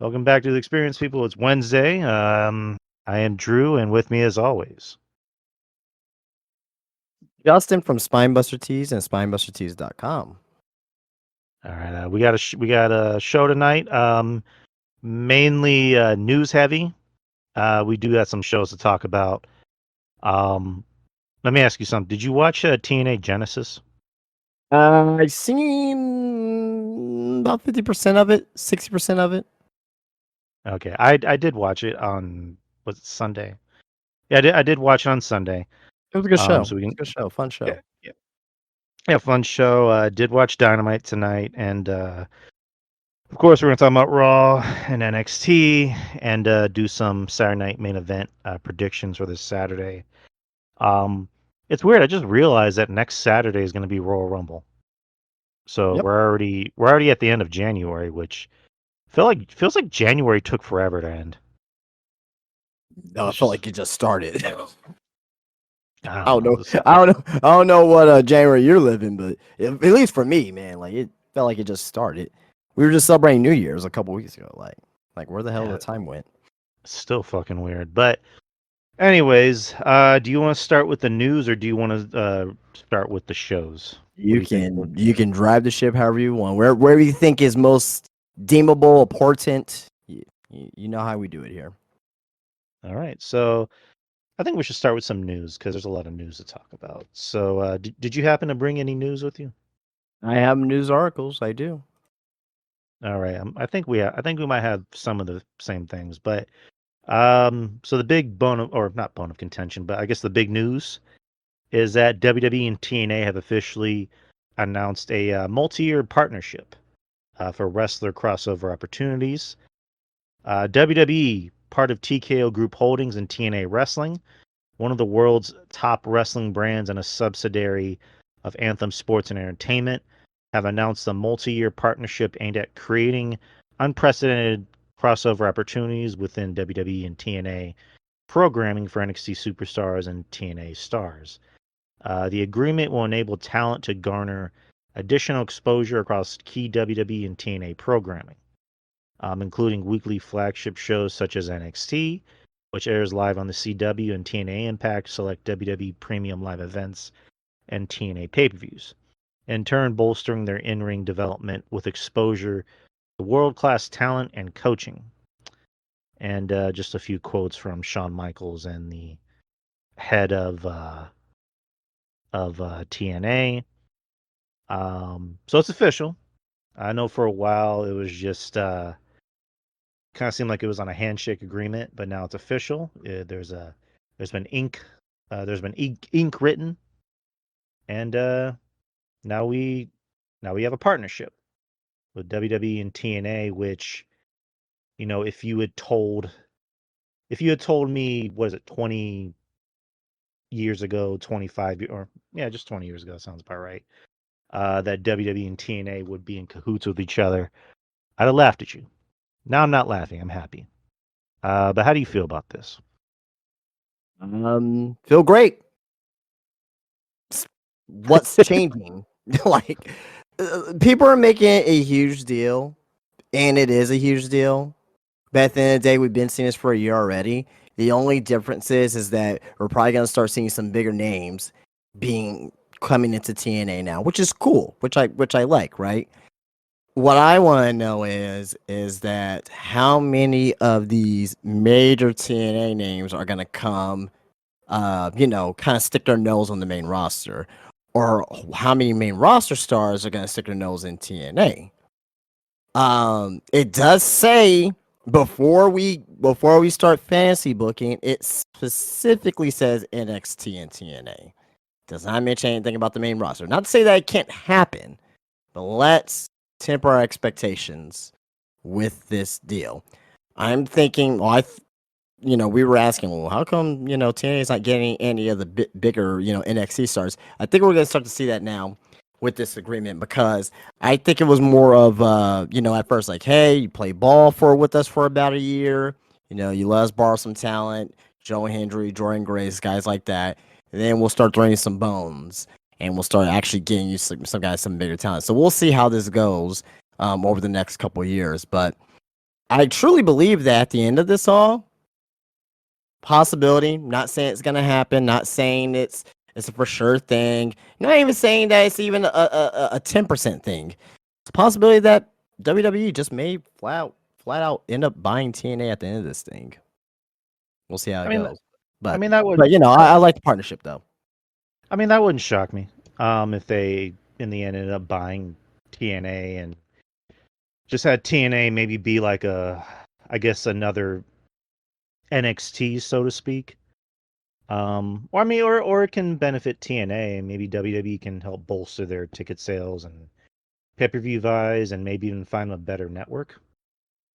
Welcome back to the experience, people. It's Wednesday. I am Drew, and with me, as always, Justin from Spinebuster Tees and spinebustertees.com. all right. We got a show tonight. Mainly news heavy. We do got some shows to talk about. Um, Let me ask you something. Did you watch TNA Genesis? I've seen about 50% of it, 60% of it. Okay, I did watch it on was it Sunday? Yeah, I did watch it on Sunday. It was a good show. So we It's a can good show, fun show. yeah yeah yeah fun show. Did watch Dynamite tonight, and of course, we're going to talk about Raw and NXT and do some Saturday night main event predictions for this Saturday. It's weird. I just realized that next Saturday is going to be Royal Rumble. So Yep. we're already at the end of January, which feels like January took forever to end. No, I It's felt just like it just started. I I don't don't know. know. This I don't know what January you're living, but at least for me, man, like it felt like it just started. We were just celebrating New Year's a couple weeks ago. Like where the hell yeah, the time went? it's still fucking weird. But anyways, do you want to start with the news or do you want to start with the shows? What do you think? You can drive the ship however you want. Wherever you think is most deemable, important. You know how we do it here. All right. So I think we should start with some news because there's a lot of news to talk about. So, did you happen to bring any news with you? I have news articles. I do. All right, I think we might have some of the same things, but so the big bone of, or not bone of contention, but I guess the big news is that WWE and TNA have officially announced a multi-year partnership for wrestler crossover opportunities. WWE, part of TKO Group Holdings and TNA Wrestling, one of the world's top wrestling brands and a subsidiary of Anthem Sports and Entertainment, have announced a multi-year partnership aimed at creating unprecedented crossover opportunities within WWE and TNA programming for NXT superstars and TNA stars. The agreement will enable talent to garner additional exposure across key WWE and TNA programming, including weekly flagship shows such as NXT, which airs live on the CW, and TNA Impact, select WWE premium live events, and TNA pay per views, in turn bolstering their in ring development with exposure to world class talent and coaching. And just a few quotes from Shawn Michaels and the head of TNA. So it's official. I know for a while it was just kind of seemed like it was on a handshake agreement, but now it's official. There's been ink written, and now we now we have a partnership with WWE and TNA. Which, if you had told me, what is it, 20 years ago, or yeah, just 20 years ago, sounds about right. That WWE and TNA would be in cahoots with each other, I'd have laughed at you. Now I'm not laughing. I'm happy. But how do you feel about this? Feel great. What's changing? like, people are making it a huge deal, and it is a huge deal. But at the end of the day, we've been seeing this for a year already. The only difference is that we're probably gonna start seeing some bigger names being coming into TNA now, which is cool, which I like, right? What I want to know is that how many of these major TNA names are gonna come, kind of stick their nose on the main roster, or how many main roster stars are gonna stick their nose in TNA. It does say before we start fantasy booking, it specifically says NXT and TNA. Does not mention anything about the main roster. Not to say that it can't happen, but let's temper our expectations with this deal. I'm thinking, we were asking, well, how come TNA is not getting any of the bigger NXT stars? I think we're gonna start to see that now with this agreement, because I think it was more of at first, like, hey, you play ball with us for about a year, you let us borrow some talent, Joe Hendry, Jordan Grace, guys like that, and then we'll start throwing some bones, and we'll start actually getting you some guys, some bigger talent. So we'll see how this goes over the next couple of years, but I truly believe that at the end of this all, possibility. Not saying it's gonna happen. Not saying it's a for sure thing. Not even saying that it's even a 10% thing. It's a possibility that WWE just may flat out end up buying TNA at the end of this thing. We'll see how I it mean, goes. I But mean that would. but I like the partnership though. I mean that wouldn't shock me. If they in the end ended up buying TNA and just had TNA maybe be like I guess another NXT, so to speak. Or I mean, or it can benefit TNA, and maybe WWE can help bolster their ticket sales and pay-per-view buys, and maybe even find a better network.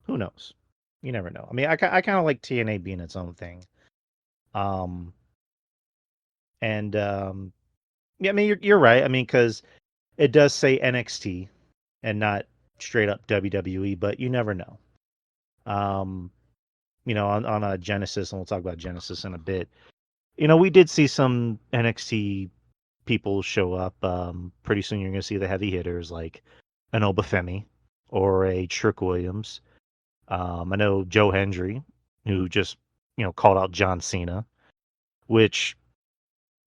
Who knows? You never know. I mean, I kind of like TNA being its own thing. Um, and yeah, I mean, you're right. I mean, because it does say NXT and not straight up WWE, but you never know. Um, on a Genesis, and we'll talk about Genesis in a bit. We did see some NXT people show up. Pretty soon you're going to see the heavy hitters like an Obafemi or a Trick Williams. I know Joe Hendry, who just called out John Cena, which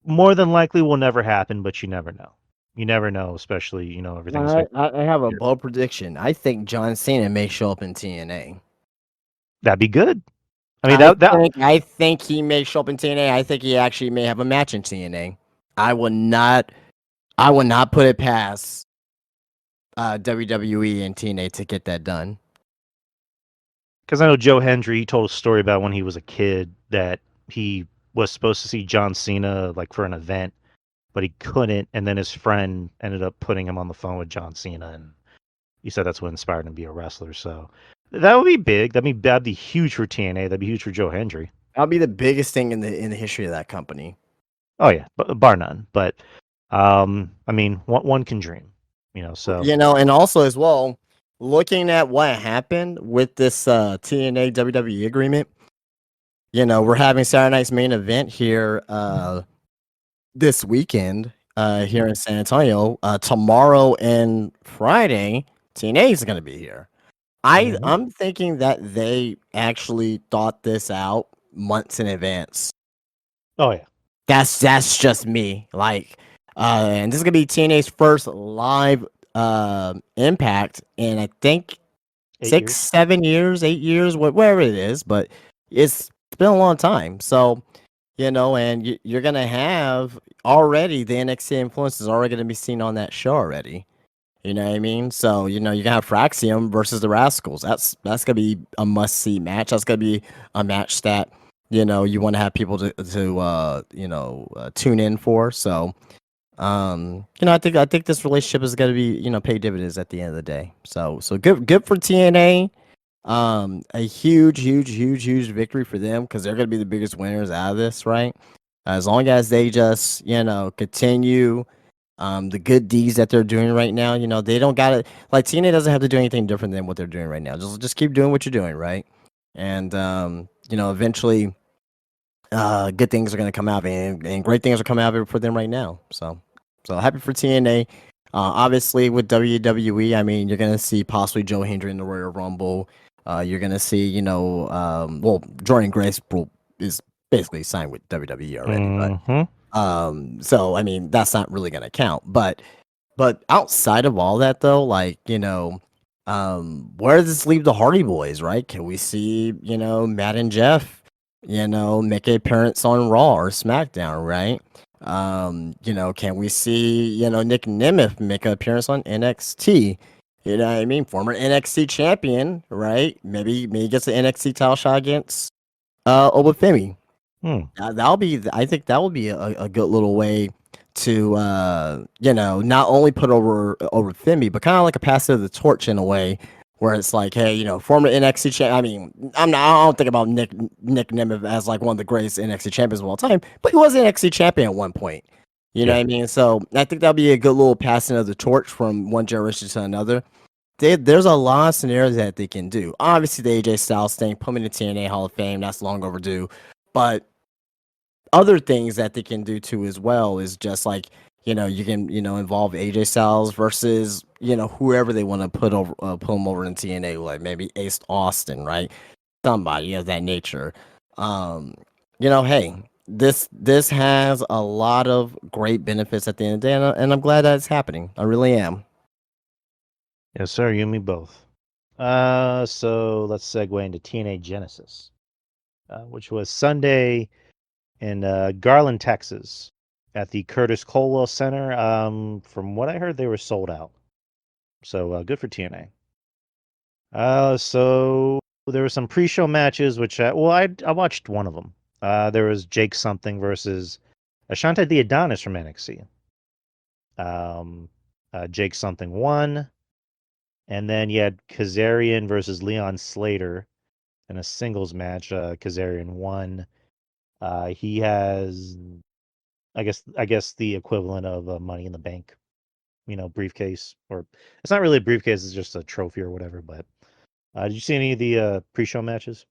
more than likely will never happen, but you never know. You never know, especially everything's like I have a bold prediction. I think John Cena may show up in TNA. that'd be good. I mean that I think he may show up in TNA. I think he actually may have a match in TNA. I will not put it past WWE and TNA to get that done. because I know Joe Hendry, he told a story about when he was a kid that he was supposed to see John Cena like for an event, but he couldn't, and then his friend ended up putting him on the phone with John Cena, and he said that's what inspired him to be a wrestler. So that would be big. That'd be huge for TNA. That'd be huge for Joe Hendry. That'll be the biggest thing in the history of that company. Oh yeah, bar none. But I mean, one can dream, So And also as well, looking at what happened with this TNA WWE agreement, we're having Saturday night's main event here this weekend here in San Antonio. Tomorrow and Friday, TNA is going to be here. I'm thinking that they actually thought this out months in advance. oh yeah, That's just me. Like, and this is gonna be TNA's first live impact in I think 6, 7 years, 8 years, whatever it is, but it's been a long time. So, and you're gonna have already the NXT influence is already gonna be seen on that show already. You know what I mean? So, you're gonna have Fraxium versus the Rascals. That's gonna be a must see match. That's gonna be a match that you want to have people to tune in for. So, I think this relationship is gonna be pay dividends at the end of the day. So good for TNA. A huge victory for them because they're gonna be the biggest winners out of this, right? As long as they just continue the good deeds that they're doing right now. They don't gotta like TNA doesn't have to do anything different than what they're doing right now. Just keep doing what you're doing, right? And eventually good things are going to come out and great things are coming out of it for them right now. So happy for TNA. Obviously with WWE, I mean, you're going to see possibly Joe Hendry in the Royal Rumble. You're going to see, Jordan Grace is basically signed with WWE already, but so I mean, that's not really going to count. But outside of all that though, like, where does this leave the Hardy Boys, right? Can we see, Matt and Jeff, make an appearance on Raw or SmackDown, right? Can we see, Nick Nemeth make an appearance on NXT? You know what I mean? Former NXT champion, right? Maybe gets an NXT title shot against Obafemi. I think that would be a good little way to not only put over Femi, but kind of like a pass of the torch in a way where it's like, hey, former NXT champ. I mean, I don't think about Nick Nemeth as like one of the greatest NXT champions of all time, but he was an NXT champion at one point. You know what I mean? So I think that'd be a good little passing of the torch from one generation to another. There's a lot of scenarios that they can do. Obviously, the AJ Styles thing, put him in the TNA Hall of Fame, that's long overdue. But other things that they can do too as well is just like, You can involve AJ Styles versus whoever they want to put him over in TNA, like maybe Ace Austin, right? Somebody of that nature. Um, hey, this has a lot of great benefits at the end of the day, and I'm glad that it's happening. I really am. Yes, sir. You and me both. So let's segue into TNA Genesis, which was Sunday in Garland, Texas, at the Curtis Colwell Center. From what I heard, they were sold out. So good for TNA. So there were some pre-show matches, which I watched one of them. There was Jake something versus Ashante the Adonis from NXT. Um, Jake something won, and then you had Kazarian versus Leon Slater in a singles match. Kazarian won. He has, I guess the equivalent of Money in the Bank, briefcase, or it's not really a briefcase; it's just a trophy or whatever. But did you see any of the pre-show matches?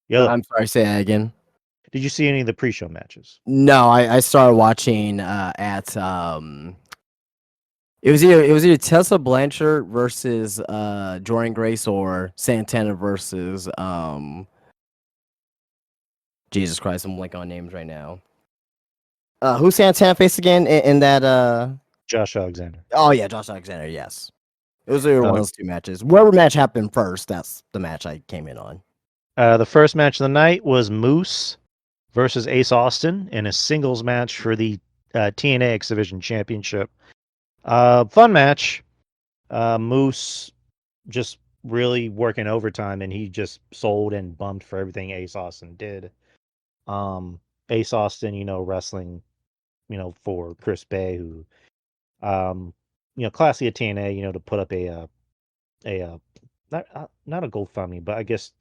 Yellow. I'm sorry, say that again. Did you see any of the pre-show matches? No, I started watching at it was either Tessa Blanchard versus Jordan Grace or Santana versus Jesus Christ, I'm blanking on names right now. Who's Santana face again in that Josh Alexander. oh yeah, Josh Alexander, yes. It was either one of Uh, those two matches. Whatever match happened first, that's the match I came in on. the first match of the night was Moose versus Ace Austin in a singles match for the TNA X Division Championship. Fun match. Moose just really working overtime, and he just sold and bumped for everything Ace Austin did. Ace Austin, wrestling, for Chris Bay, who, classy at TNA, to put up a not a GoFundMe, but I guess,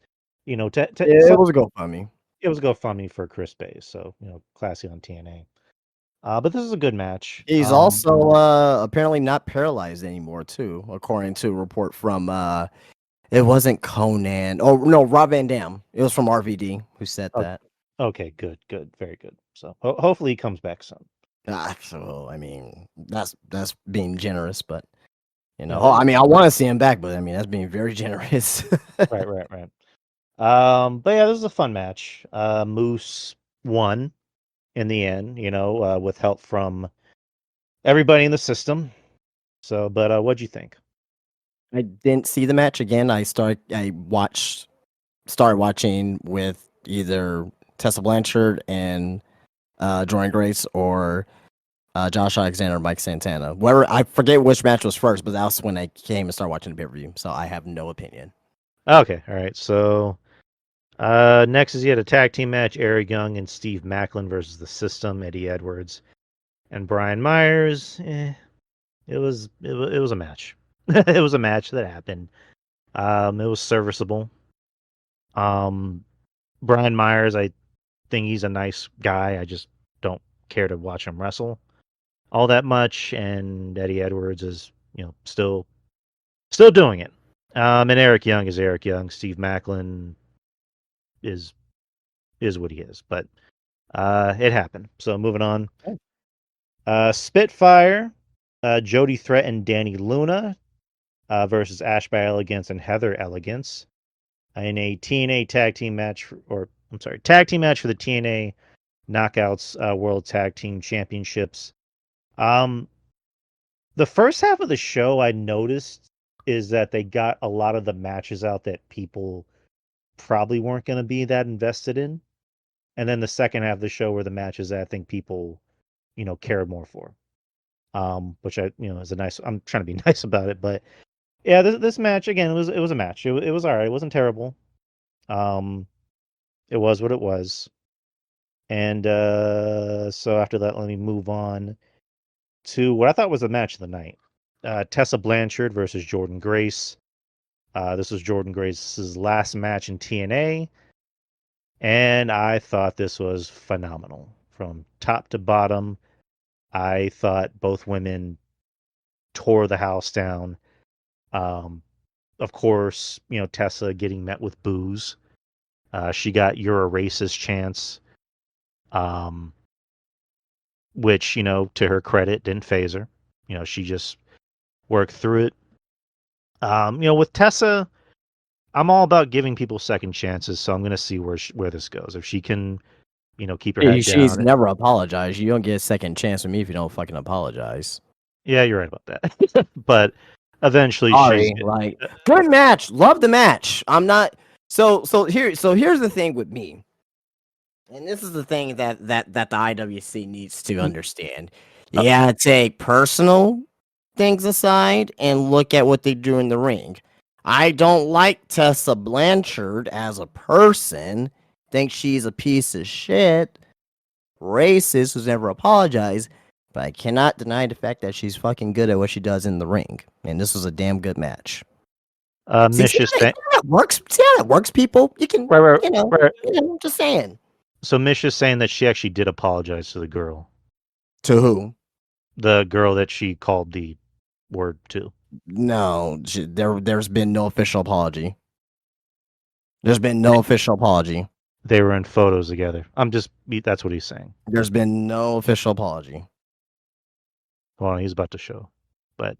It was a GoFundMe. it was a GoFundMe for Chris Bay, so classy on TNA. But this is a good match. He's also apparently not paralyzed anymore too, according to a report from it wasn't Conan. Oh no, Rob Van Dam. It was from RVD who said Oh, that. okay, good, very good. So hopefully he comes back soon. So I mean, that's being generous, but No, I mean, I want to see him back, but I mean, that's being very generous. right. But yeah, this is a fun match. Moose won in the end, with help from everybody in the system. So, but what'd you think? I didn't see the match again. Started watching with either Tessa Blanchard and Jordan Grace or Josh Alexander, Mike Santana. Whatever, I forget which match was first, but that was when I came and started watching the pay per view. So I have no opinion. Okay, all right. So, next is you had a tag team match: Eric Young and Steve Macklin versus the System, Eddie Edwards and Brian Myers. It was a match. It was a match that happened. It was serviceable. Um, Brian Myers, I think he's a nice guy. I just don't care to watch him wrestle all that much. And Eddie Edwards is, still doing it. And Eric Young is Eric Young. Steve Macklin is is what he is. But it happened. So moving on. Spitfire, Jody Threat and Danny Luna versus Ashby Elegance and Heather Elegance in a TNA tag team match, tag team match for the TNA Knockouts World Tag Team Championships. Um, the first half of the show I noticed is that they got a lot of the matches out that people probably weren't going to be that invested in, and then the second half of the show were the matches that I think people, cared more for. Which is a nice. I'm trying to be nice about it, but yeah, this match again, it was a match. It was all right. It wasn't terrible. Um, it was what it was. And so after that, let me move on to what I thought was the match of the night. Tessa Blanchard versus Jordan Grace. This was Jordan Grace's last match in TNA, and I thought this was phenomenal from top to bottom. I thought both women tore the house down. Um, of course, Tessa getting met with boos. She got "You're a racist" chance. which, to her credit, didn't phase her. She just worked through it. With Tessa, I'm all about giving people second chances, so I'm going to see where this goes. If she can, keep her head She's down. never apologized. You don't get a second chance with me if you don't fucking apologize. Yeah, you're right about that. But eventually Sorry, like good match. Love the match. I'm not here's the thing with me. And this is the thing that the IWC needs to understand. uh, You gotta take personal things aside and look at what they do in the ring. I don't like Tessa Blanchard as a person. Think she's a piece of shit, racist who's never apologized. But I cannot deny the fact that she's fucking good at what she does in the ring. And this was a damn good match. See Mish is how saying, that works? See how that works, people? You can, right, right, right. Just saying. So Mish is saying that she actually did apologize to the girl, To who? the girl that she called the word to. No, there's been no official apology. There's been no official apology. They were in photos together. That's what he's saying. There's been no official apology. Well, he's about to show. But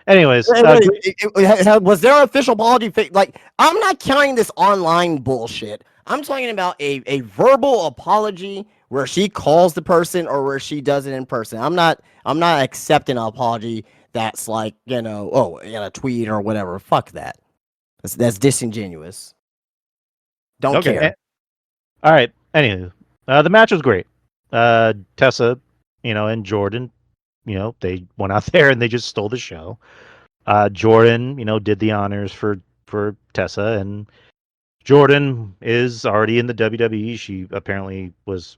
anyways, Was there an official apology? Like, I'm not counting this online bullshit. I'm talking about a verbal apology where she calls the person or where she does it in person. I'm not accepting an apology that's like, in a tweet or whatever. Fuck that. That's disingenuous. Don't okay. care. All right. Anywho, the match was great. Tessa, and Jordan, they went out there and they just stole the show. Jordan, did the honors for Tessa, and Jordan is already in the WWE. She apparently was,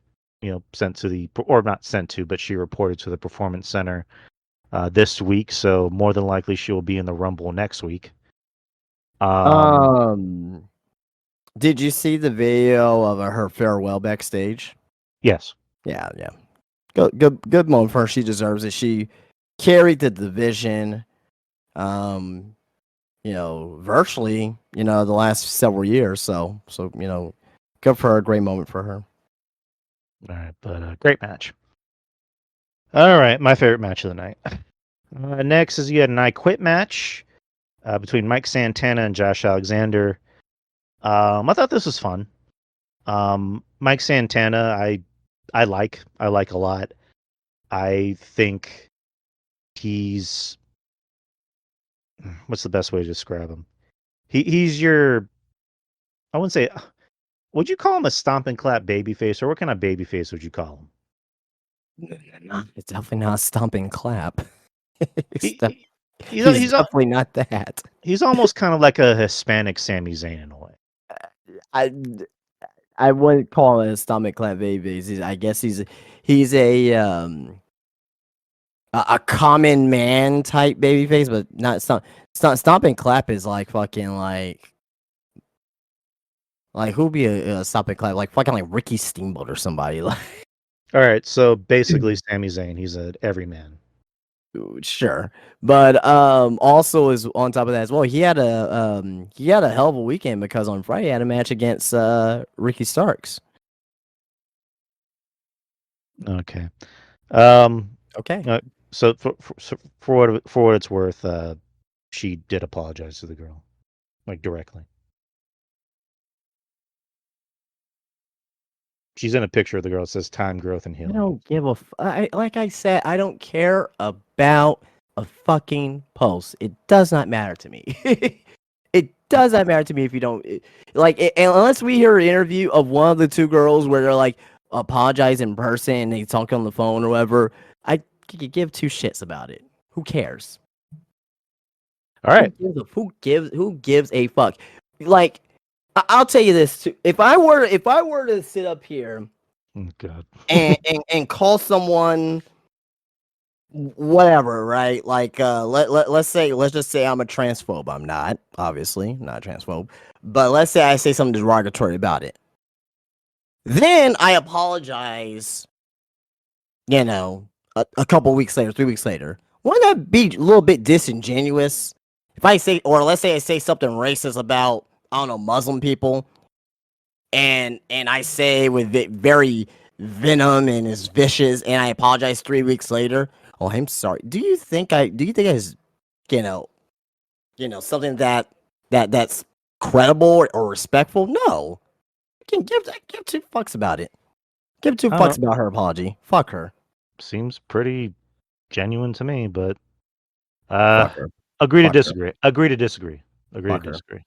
sent to or not sent to, but she reported to the Performance Center this week. So more than likely she will be in the Rumble next week. Did you see the video of her farewell backstage? Yes. Yeah. Good moment for her. She deserves it. She carried the division, virtually, the last several years. So, good for her. Great moment for her. All right, but great match. All right, my favorite match of the night. Next is you had an I Quit match between Mike Santana and Josh Alexander. I thought this was fun. Mike Santana, I like a lot. I think he's what's the best way to describe him? He's your I wouldn't say would you call him a stomp and clap babyface, or what kind of babyface would you call him? It's definitely not stomping clap. He, he's He's he's definitely not that. he's almost kind of like a Hispanic Sami Zayn in a way. I I wouldn't call him a stomach clap baby. I guess he's a common man type baby face, but not stomp and clap is like fucking like who'd be a stomp and clap, like fucking like Ricky Steamboat or somebody. Like, All right, so basically Sami Zayn, he's an everyman. sure, but also is on top of that as well. He had a hell of a weekend because on Friday he had a match against Ricky Starks. Okay. Okay. So for what it's worth, she did apologize to the girl, like directly. She's in a picture of the girl. It says "Time, Growth, and I Healing." don't give a like I said, I don't care about a fucking post. It does not matter to me. It does not matter to me if you don't unless we hear an interview of one of the two girls where they're like apologize in person and they talk on the phone or whatever. I could give two shits about it. Who cares? All right. Who gives a fuck? Like I'll tell you this too. If I were to sit up here Oh, God. and call someone whatever, right? Like let's just say I'm a transphobe. I'm not, obviously, not a transphobe. But let's say I say something derogatory about it. Then I apologize, a couple weeks later, 3 weeks later. Wouldn't that be a little bit disingenuous? If I say, or let's say I say something racist about, I don't know, Muslim people, and I say with very venom and is vicious, and I apologize 3 weeks later. Oh, I'm sorry. Do you think I was, you know, something that's credible or respectful? No. Give two fucks about it. Give two I don't fucks know. about her apology. Fuck her. Seems pretty genuine to me, but uh, Fuck her. agree to Fuck her. disagree. Agree to disagree. Agree to Fuck her. disagree.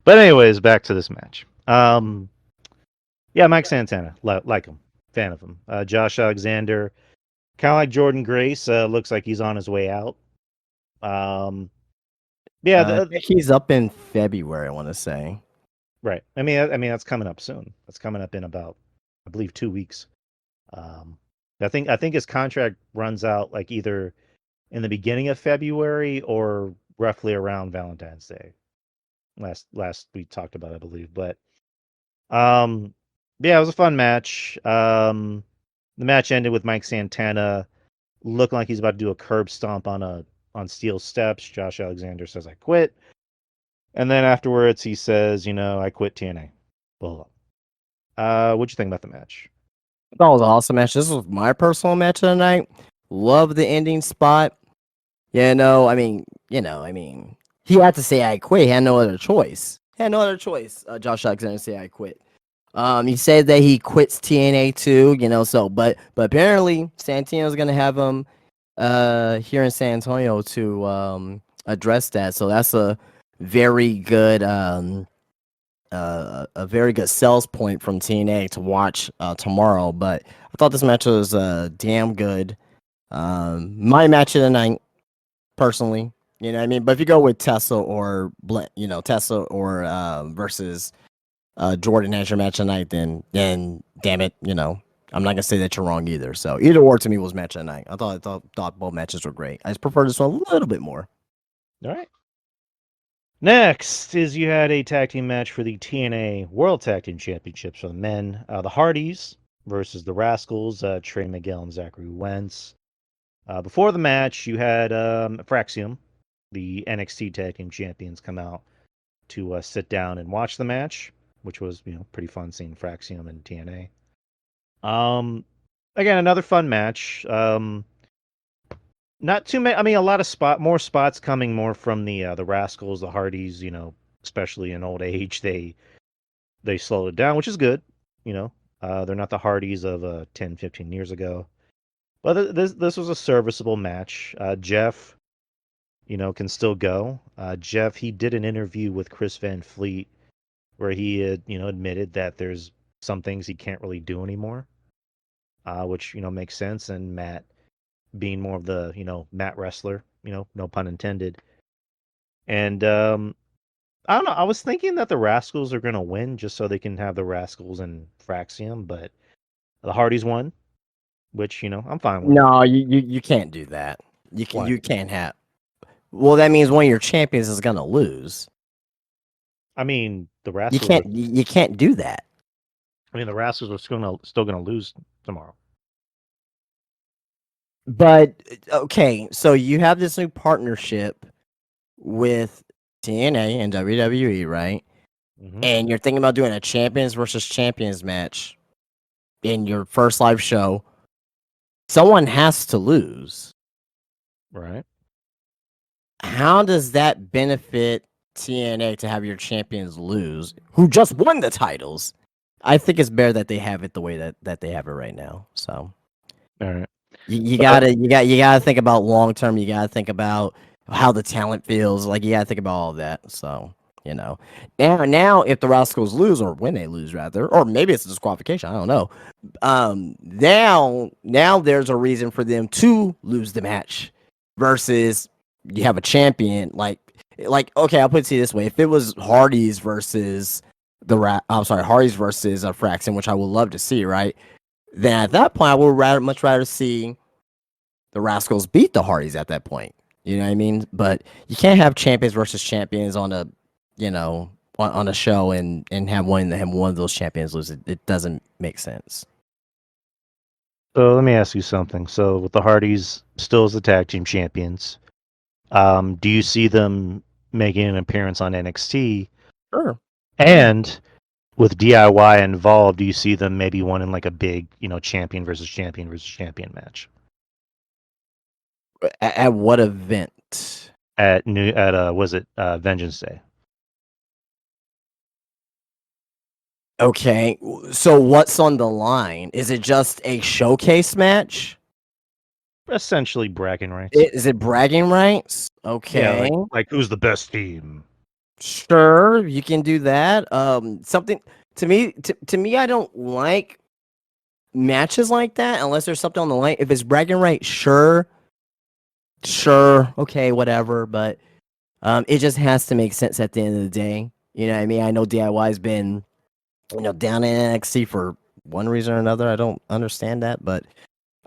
But anyways, back to this match. Yeah, Mike Santana, like him, fan of him. Josh Alexander, kind of like Jordan Grace, looks like he's on his way out. Um, yeah, I think he's up in February, I want to say. right. I mean that's coming up soon. That's coming up in about, I believe, 2 weeks. Um, I think his contract runs out like either in the beginning of February or roughly around Valentine's Day. Last we talked about, I believe, but um, yeah, it was a fun match. The match ended with Mike Santana looking like he's about to do a curb stomp on steel steps. Josh Alexander says, "I quit," and then afterwards he says, "I quit TNA." Well, what'd you think about the match? That was an awesome match. This was my personal match of the night. Love the ending spot. He had to say I quit. He had no other choice. Josh Alexander say I quit. He said that he quits TNA too. But apparently Santino's gonna have him here in San Antonio to address that. So that's very good a very good sales point from TNA to watch tomorrow. But I thought this match was damn good. My match of the night, personally. You know what I mean? But if you go with Tesla or Tesla or versus Jordan as your match of the night, then damn it, I'm not gonna say that you're wrong either. So either or to me was match of the night. I thought both matches were great. I just prefer this one a little bit more. All right. Next is you had a tag team match for the TNA World Tag Team Championships for the men. The Hardys versus the Rascals, Trey Miguel and Zachary Wentz. Before the match, you had Fraxium, the NXT Tag Team Champions, come out to sit down and watch the match, which was pretty fun seeing Fraxium and TNA. Again, another fun match. Not too many. I mean, a lot of more spots coming more from the Rascals, the Hardys. Especially in old age, they slowed it down, which is good. They're not the Hardys of 10, 15 years ago. But this was a serviceable match. Jeff, can still go. Jeff, he did an interview with Chris Van Fleet where he had, admitted that there's some things he can't really do anymore, which makes sense. And Matt, being more of the mat wrestler, no pun intended. And I don't know. I was thinking that the Rascals are gonna win just so they can have the Rascals and Fraxium, but the Hardys won, which I'm fine with. No, you can't do that. Why? You can't have. Well, that means one of your champions is gonna lose. I mean, the You Rascals are. can't you can't do that. I mean, the Rascals are still gonna lose tomorrow. But okay, so you have this new partnership with TNA and WWE, right? Hmm. And you're thinking about doing a champions versus champions match in your first live show. Someone has to lose. Right. How does that benefit TNA to have your champions lose who just won the titles? I think it's better that they have it the way that they have it right now. So All right. you But gotta think about long term. You gotta think about how the talent feels. Like you gotta think about all of that. So now if the Rascals lose or when they lose rather, or maybe it's a disqualification. I don't know. Now there's a reason for them to lose the match versus you have a champion like okay, I'll put it to you this way: if it was Hardy's versus Hardy's versus Fraxon, which I would love to see, right? Then at that point, I would much rather see the Rascals beat the Hardys at that point. You know what I mean? But you can't have champions versus champions on a, on a show and have one of those champions lose. It doesn't make sense. so let me ask you something. So with the Hardys still as the tag team champions, do you see them making an appearance on NXT? Sure. And with DIY involved, do you see them maybe wanting like a big, champion versus champion versus champion match At what event? was it Vengeance Day? Okay, so what's on the line? Is it just a showcase match? Essentially bragging rights. Is it bragging rights? Yeah, Okay, like who's the best team? sure, you can do that. Something to me, I don't like matches like that unless there's something on the line. If it's bragging rights, sure, okay, whatever. But it just has to make sense at the end of the day. You know what I mean? I know DIY's been down in NXT for one reason or another. I don't understand that,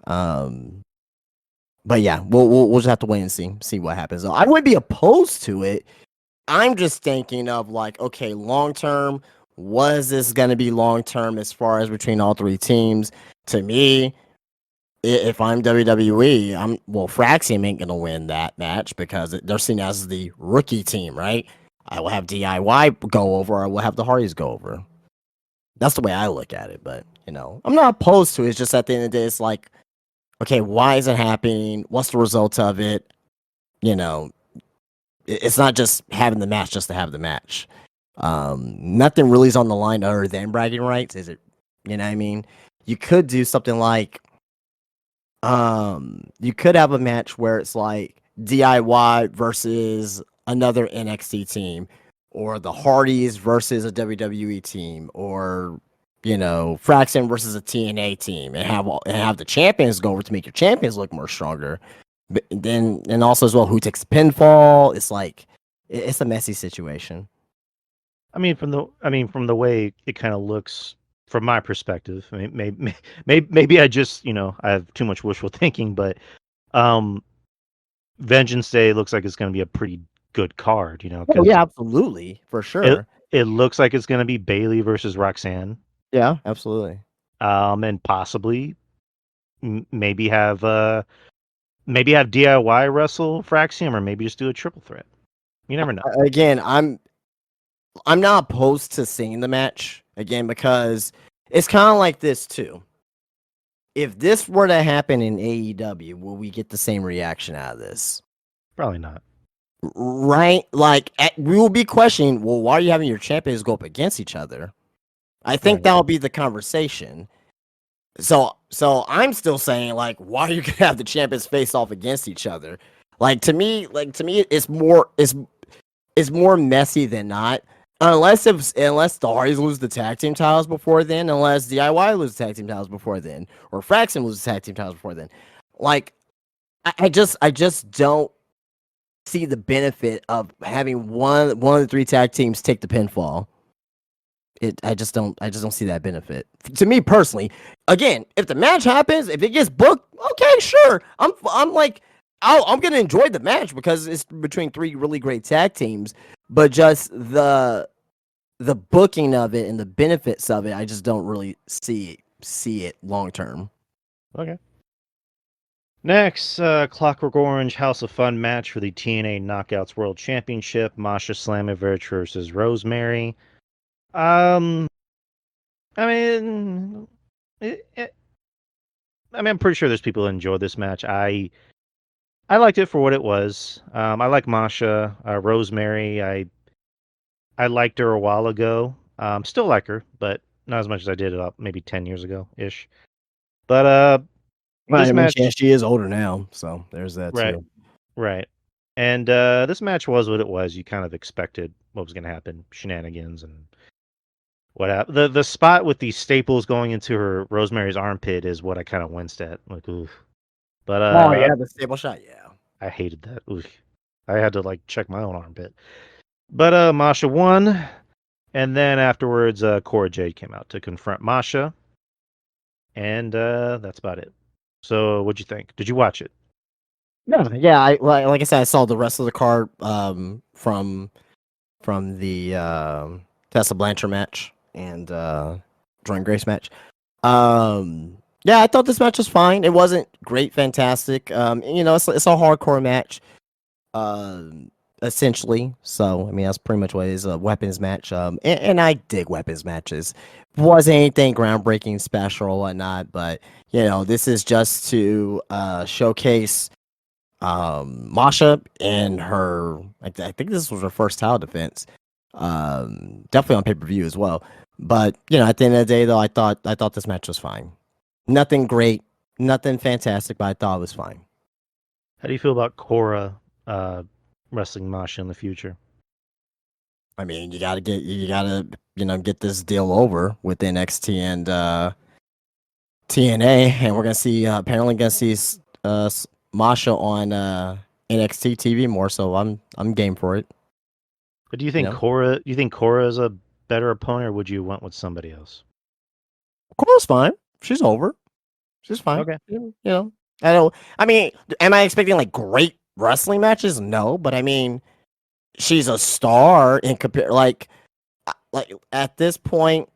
um, but yeah, we'll just have to wait and see what happens. I wouldn't be opposed to it. I'm just thinking of like, okay, long term, was this gonna be long term as far as between all three teams? To me, if I'm WWE, Fraxium ain't gonna win that match because they're seen as the rookie team, right? I will have DIY go over, I will have the Hardys go over. That's the way I look at it, but I'm not opposed to it. It's just at the end of the day, it's like, okay, why is it happening? What's the result of it? You know, it's not just having the match just to have the match. Nothing really is on the line other than bragging rights, is it? You know what I mean? You could do something like, you could have a match where it's like DIY versus another NXT team, or the Hardys versus a WWE team, or Fraxon versus a TNA team, and have the champions go over to make your champions look more stronger. But then and also as well, who takes the pinfall? It's like it's a messy situation. From the way it kind of looks from my perspective. I mean, maybe I just I have too much wishful thinking, but um, Vengeance Day looks like it's going to be a pretty good card, Oh because yeah, absolutely, for it sure. it looks like it's going to be Bailey versus Roxanne, Yeah, absolutely. and possibly maybe have DIY wrestle Fraxium, or maybe just do a triple threat. You never know. Again, I'm not opposed to seeing the match again because it's kind of like this too. If this were to happen in AEW, will we get the same reaction out of this? Probably not. Right? Like we will be questioning, well, why are you having your champions go up against each other? I think Right. that'll be the conversation. So I'm still saying, like, why are you gonna have the champions face off against each other? Like to me, it's more messy than not. Unless the Hardys lose the tag team titles before then, unless DIY lose the tag team titles before then, or Fraxon lose the tag team titles before then. Like I just don't see the benefit of having one of the three tag teams take the pinfall. I just don't see that benefit. To me personally, again, if the match happens, if it gets booked, okay, sure. I'm like I'm gonna enjoy the match because it's between three really great tag teams. But just the booking of it and the benefits of it, I just don't really see it long term. Okay. Next, Clockwork Orange House of Fun match for the TNA Knockouts World Championship. Masha Slamovich versus Rosemary. Um, I mean, it, it, I'm pretty sure there's people that enjoy this match. I liked it for what it was. I like Masha, Rosemary. I liked her a while ago. Still like her, but not as much as I did about maybe 10 years ago ish. But Right, this I mean, match, she is older now, so there's that right, too. right, and this match was what it was. You kind of expected what was going to happen, shenanigans and what happened. The spot with the staples going into her Rosemary's armpit is what I kind of winced at. Like, oof. But Oh yeah, the stable shot, yeah. I hated that. Oof. I had to like check my own armpit. But Masha won, and then afterwards, Cora Jade came out to confront Masha, and that's about it. So, what'd you think? Did you watch it? Yeah. Like I said, I saw the rest of the card from the Tessa Blanchard match and Jordan Grace match. Yeah, I thought this match was fine. It wasn't great, fantastic. It's a hardcore match. essentially. So I mean, that's pretty much what it is, a weapons match. And I dig weapons matches. Wasn't anything groundbreaking, special, or whatnot, but this is just to showcase Masha and her. I think this was her first title defense. Definitely on pay per view as well. But at the end of the day, though, I thought this match was fine. Nothing great, nothing fantastic, but I thought it was fine. How do you feel about Cora wrestling Masha in the future? I mean, you gotta get this deal over with NXT and TNA, and we're gonna see apparently gonna see Masha on NXT TV more. So I'm game for it. But do you You think know, Cora is a better opponent, or would you want with somebody else? Cora's fine. She's over. She's fine. Okay. I don't. I mean, am I expecting like great wrestling matches? No, but I mean, she's a star in compare. Like at this point,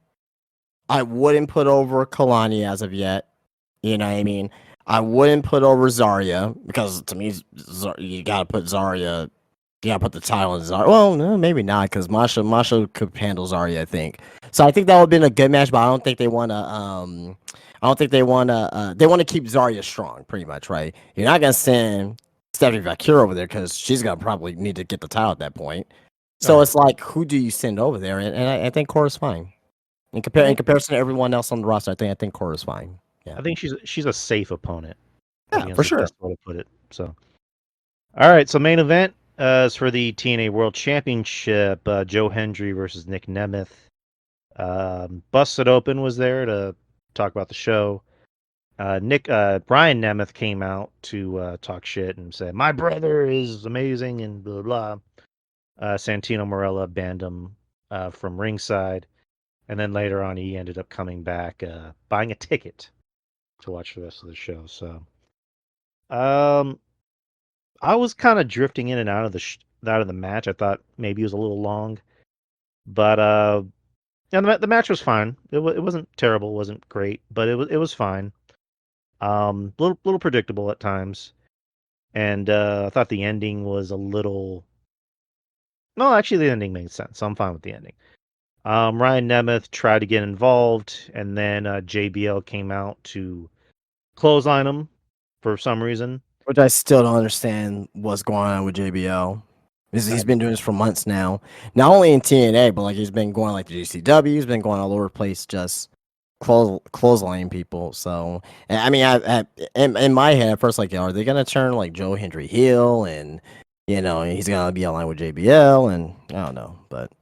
I wouldn't put over Kalani as of yet. You know what I mean? I wouldn't put over Zarya because to me, you gotta put Zarya. You gotta put the title on Zarya. Well, no, maybe not because Masha could handle Zarya. I think so. I think that would have been a good match, but I don't think they want to. I don't think they want to. They want to keep Zarya strong, pretty much, right? You're not gonna send Stephanie Vakir over there because she's gonna probably need to get the title at that point. All So right. it's like, who do you send over there? And I think Cora's fine. I In think comparison to everyone else on the roster, I think Cora's fine. Yeah. I think she's a safe opponent. I Yeah, think that's for the sure. best way to put it. So, all right. So main event is for the TNA World Championship. Joe Hendry versus Nick Nemeth. Busted Open was there to talk about the show. Brian Nemeth came out to talk shit and say my brother is amazing and blah blah. Santino Marella banned him from ringside, and then later on he ended up coming back, buying a ticket to watch the rest of the show. So, um, I was kind of drifting in and out of out of the match. I thought maybe it was a little long, but yeah, the match was fine. It wasn't terrible, it wasn't great, but it was fine. Little predictable at times, and I thought the ending was a little. No, actually, the ending made sense. So I'm fine with the ending. Ryan Nemeth tried to get involved, and then JBL came out to clothesline him for some reason. Which I still don't understand what's going on with JBL. He's I, been doing this for months now. Not only in TNA, but like he's been going like the GCW. He's been going all over the place, just clotheslining people. So I mean, in my head at first, like, are they gonna turn like Joe Hendry heel, and he's gonna be aligned with JBL, and I don't know, but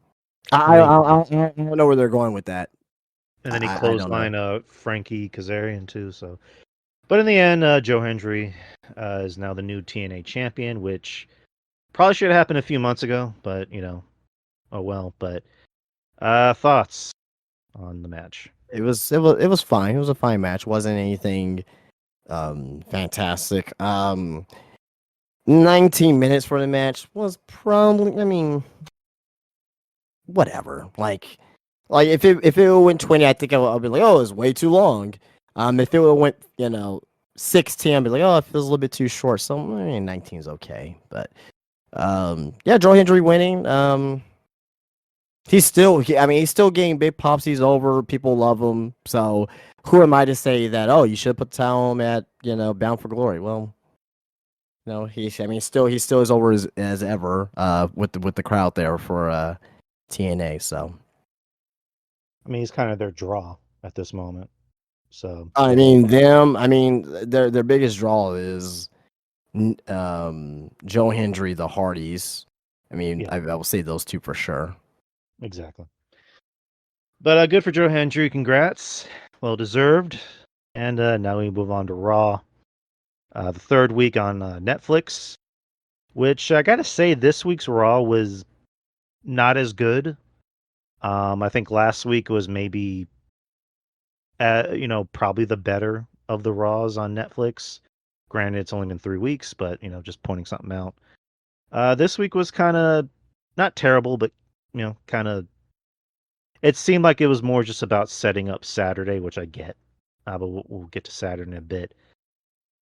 and then I don't know where they're going with that. he I don't know. clotheslined Frankie Kazarian too. So, but in the end, Joe Hendry is now the new TNA champion, which probably should have happened a few months ago. But oh well. But thoughts on the match? It was fine. It was a fine match. Wasn't anything fantastic. 19 minutes for the match was probably, I mean, whatever. Like if it went 20, I think I'll be like, oh, it's way too long. If it went 16, I'd be like, oh, it feels a little bit too short. So I mean, 19 is okay, but yeah, Joe Hendry winning. He's still getting big pops. He's over. People love him. So who am I to say that? Oh, you should put the title on him at Bound for Glory. Well, no, he still is over as ever. With the crowd there for TNA. So I mean, he's kind of their draw at this moment. So I yeah, mean them. I mean their biggest draw is Joe Hendry, the Hardys. I mean, yeah, I will say those two for sure. exactly. But good for Joe Hendry. Congrats. Well deserved. And now we move on to Raw. The third week on Netflix, which I got to say, this week's Raw was not as good. I think last week was maybe, probably the better of the Raws on Netflix. Granted, it's only been 3 weeks, but, just pointing something out. This week was kind of not terrible, but, kind of it seemed like it was more just about setting up Saturday, which I get. But we'll get to Saturday in a bit.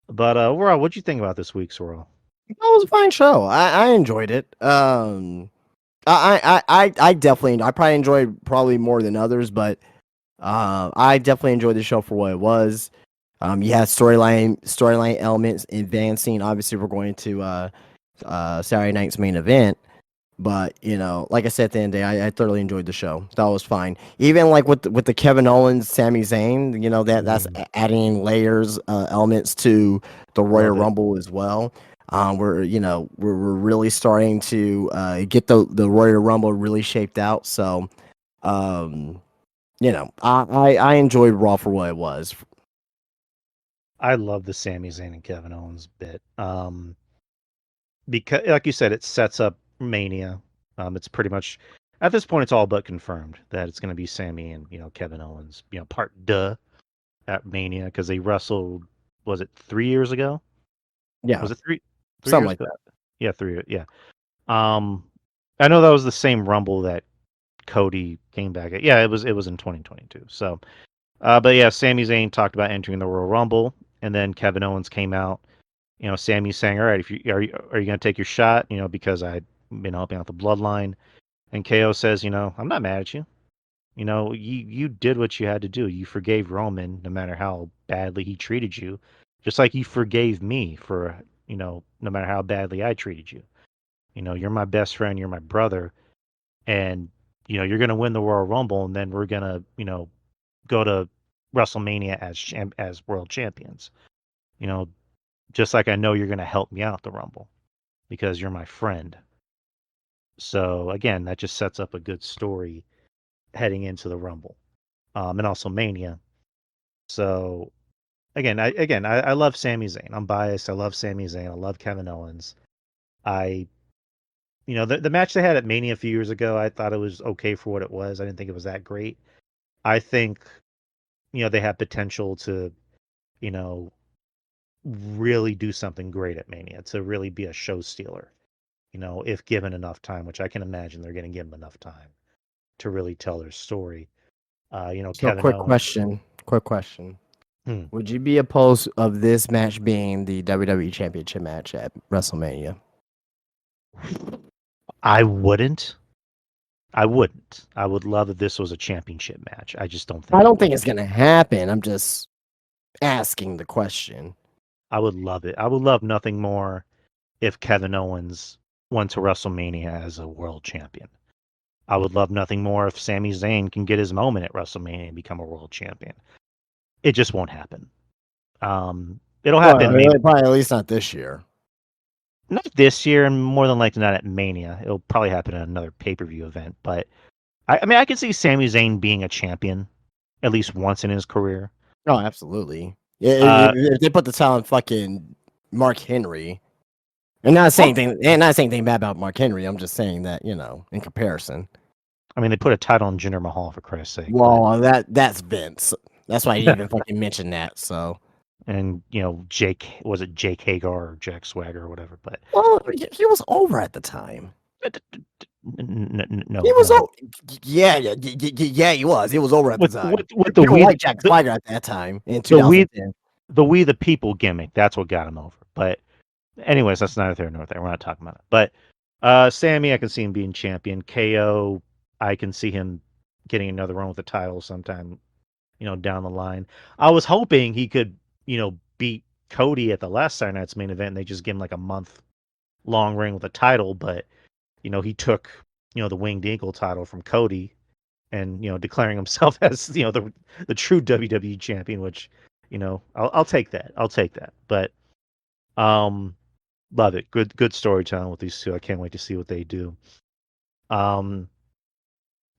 But overall, what'd you think about this week's Raw? That was a fine show. I enjoyed it. I definitely I probably enjoyed probably more than others, but I definitely enjoyed the show for what it was. You had storyline elements advancing. Obviously, we're going to Saturday night's main event. But like I said, at the end of the day, I thoroughly enjoyed the show. That was fine. Even like with the Kevin Owens, Sami Zayn, that's Mm, adding layers, elements to the Royal love it. Rumble as well. We're really starting to get the Royal Rumble really shaped out. So, um, I enjoyed Raw for what it was. I love the Sami Zayn and Kevin Owens bit. Because, like you said, it sets up Mania. It's pretty much at this point, it's all but confirmed that it's going to be Sami and Kevin Owens. Part duh at Mania because they wrestled. Was it 3 years ago? Yeah, Was it three something years like ago? that. Yeah, three. Yeah. Um, I know that was the same Rumble that Cody came back at. Yeah, it was in 2022. So, but yeah, Sami Zayn talked about entering the Royal Rumble, and then Kevin Owens came out. Sammy's saying, "All right, if you going to take your shot? Because I've been helping out the Bloodline." And KO says, "I'm not mad at you. You did what you had to do. You forgave Roman, no matter how badly he treated you, just like you forgave me for no matter how badly I treated you. You're my best friend. You're my brother, and you're going to win the Royal Rumble, and then we're going to go to WrestleMania as world champions. You know, just like I know you're going to help me out the Rumble because you're my friend." So again, that just sets up a good story heading into the Rumble, and also Mania. So I love Sami Zayn. I'm biased. I love Sami Zayn. I love Kevin Owens. I the match they had at Mania a few years ago, I thought it was okay for what it was. I didn't think it was that great. I think they have potential to you know really do something great at Mania, to really be a show stealer. If given enough time, which I can imagine they're going to give them enough time to really tell their story. So, Kevin quick Owens. question. Quick question. Hmm, Would you be opposed of this match being the WWE Championship match at WrestleMania? I wouldn't. I wouldn't. I would love if this was a championship match. I just don't I think it don't think will it's be. gonna happen. I'm just asking the question. I would love it. I would love nothing more if Kevin Owens went to WrestleMania as a world champion. I would love nothing more if Sami Zayn can get his moment at WrestleMania and become a world champion. It just won't happen. It'll Well, happen maybe probably at least not this year. not this year, and more than likely not at Mania. It'll probably happen at another pay-per-view event. But I mean, I can see Sami Zayn being a champion at least once in his career. Oh, absolutely. Yeah, Uh, if they put the talent fucking Mark Henry, and not well, saying thing, and not saying anything bad about Mark Henry. I'm just saying that in comparison. I mean, they put a title on Jinder Mahal for Christ's sake, but Well, that's Vince. That's why I didn't even fucking mention that. So, and Jake was it Jake Hagar or Jack Swagger or whatever, but well, he was over at the time. He no, was no. over. Yeah, he was. He was over at the With time. the People we like Jack Swagger at that time in the we 2010. the people gimmick, that's what got him over. But anyways, that's neither here nor there. We're not talking about it. But Sammy, I can see him being champion. KO, I can see him getting another run with the title sometime, down the line. I was hoping he could, beat Cody at the last Saturday Night's main event and they just give him like a month long reign with the title, but he took, the Winged Eagle title from Cody and, declaring himself as, the true WWE champion, which, I'll take that. I'll take that. But um love it. Good storytelling with these two. I can't wait to see what they do. Um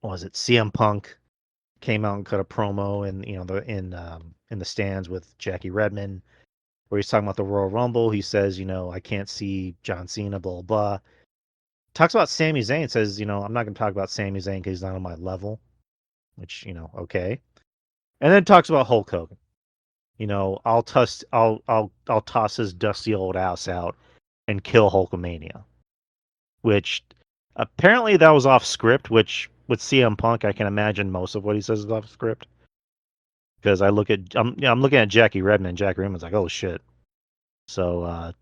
what was it? CM Punk came out and cut a promo and in the stands with Jackie Redmond where he's talking about the Royal Rumble. He says, I can't see John Cena, blah blah. Talks about Sami Zayn, says, I'm not gonna talk about Sami Zayn because he's not on my level, which, okay. And then talks about Hulk Hogan. I'll toss his dusty old ass out and kill Hulkamania, which apparently that was off script, which with CM Punk, I can imagine most of what he says is off script. Because I'm looking at Jackie Redmond. Jackie Redmond's like, oh shit. So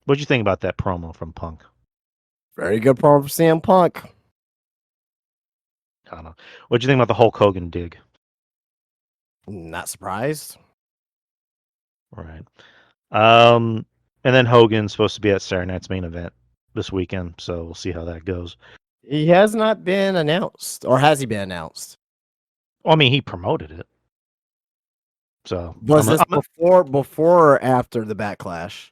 What'd you think about that promo from Punk? Very good promo from CM Punk. I don't know. What'd you think about the Hulk Hogan dig? Not surprised. Right. Um, and then Hogan's supposed to be at Saturday Night's main event this weekend, so we'll see how that goes. He has not been announced, or has he been announced? Well, I mean, he promoted it, so Was this before or after the backlash?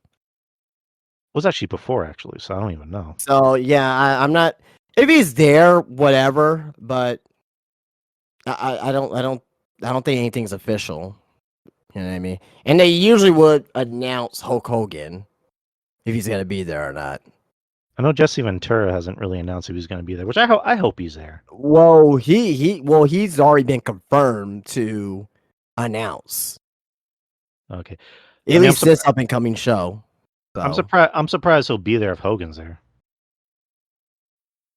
was actually before actually, so I don't even know. So yeah, I'm not. If he's there, whatever. But I don't think anything's official. You know what I mean? And they usually would announce Hulk Hogan if he's gonna be there or not. I know Jesse Ventura hasn't really announced if he's going to be there, which I hope he's there. Well, he's already been confirmed to announce. Okay. I At mean, least this up and coming show. So I'm surprised he'll be there if Hogan's there.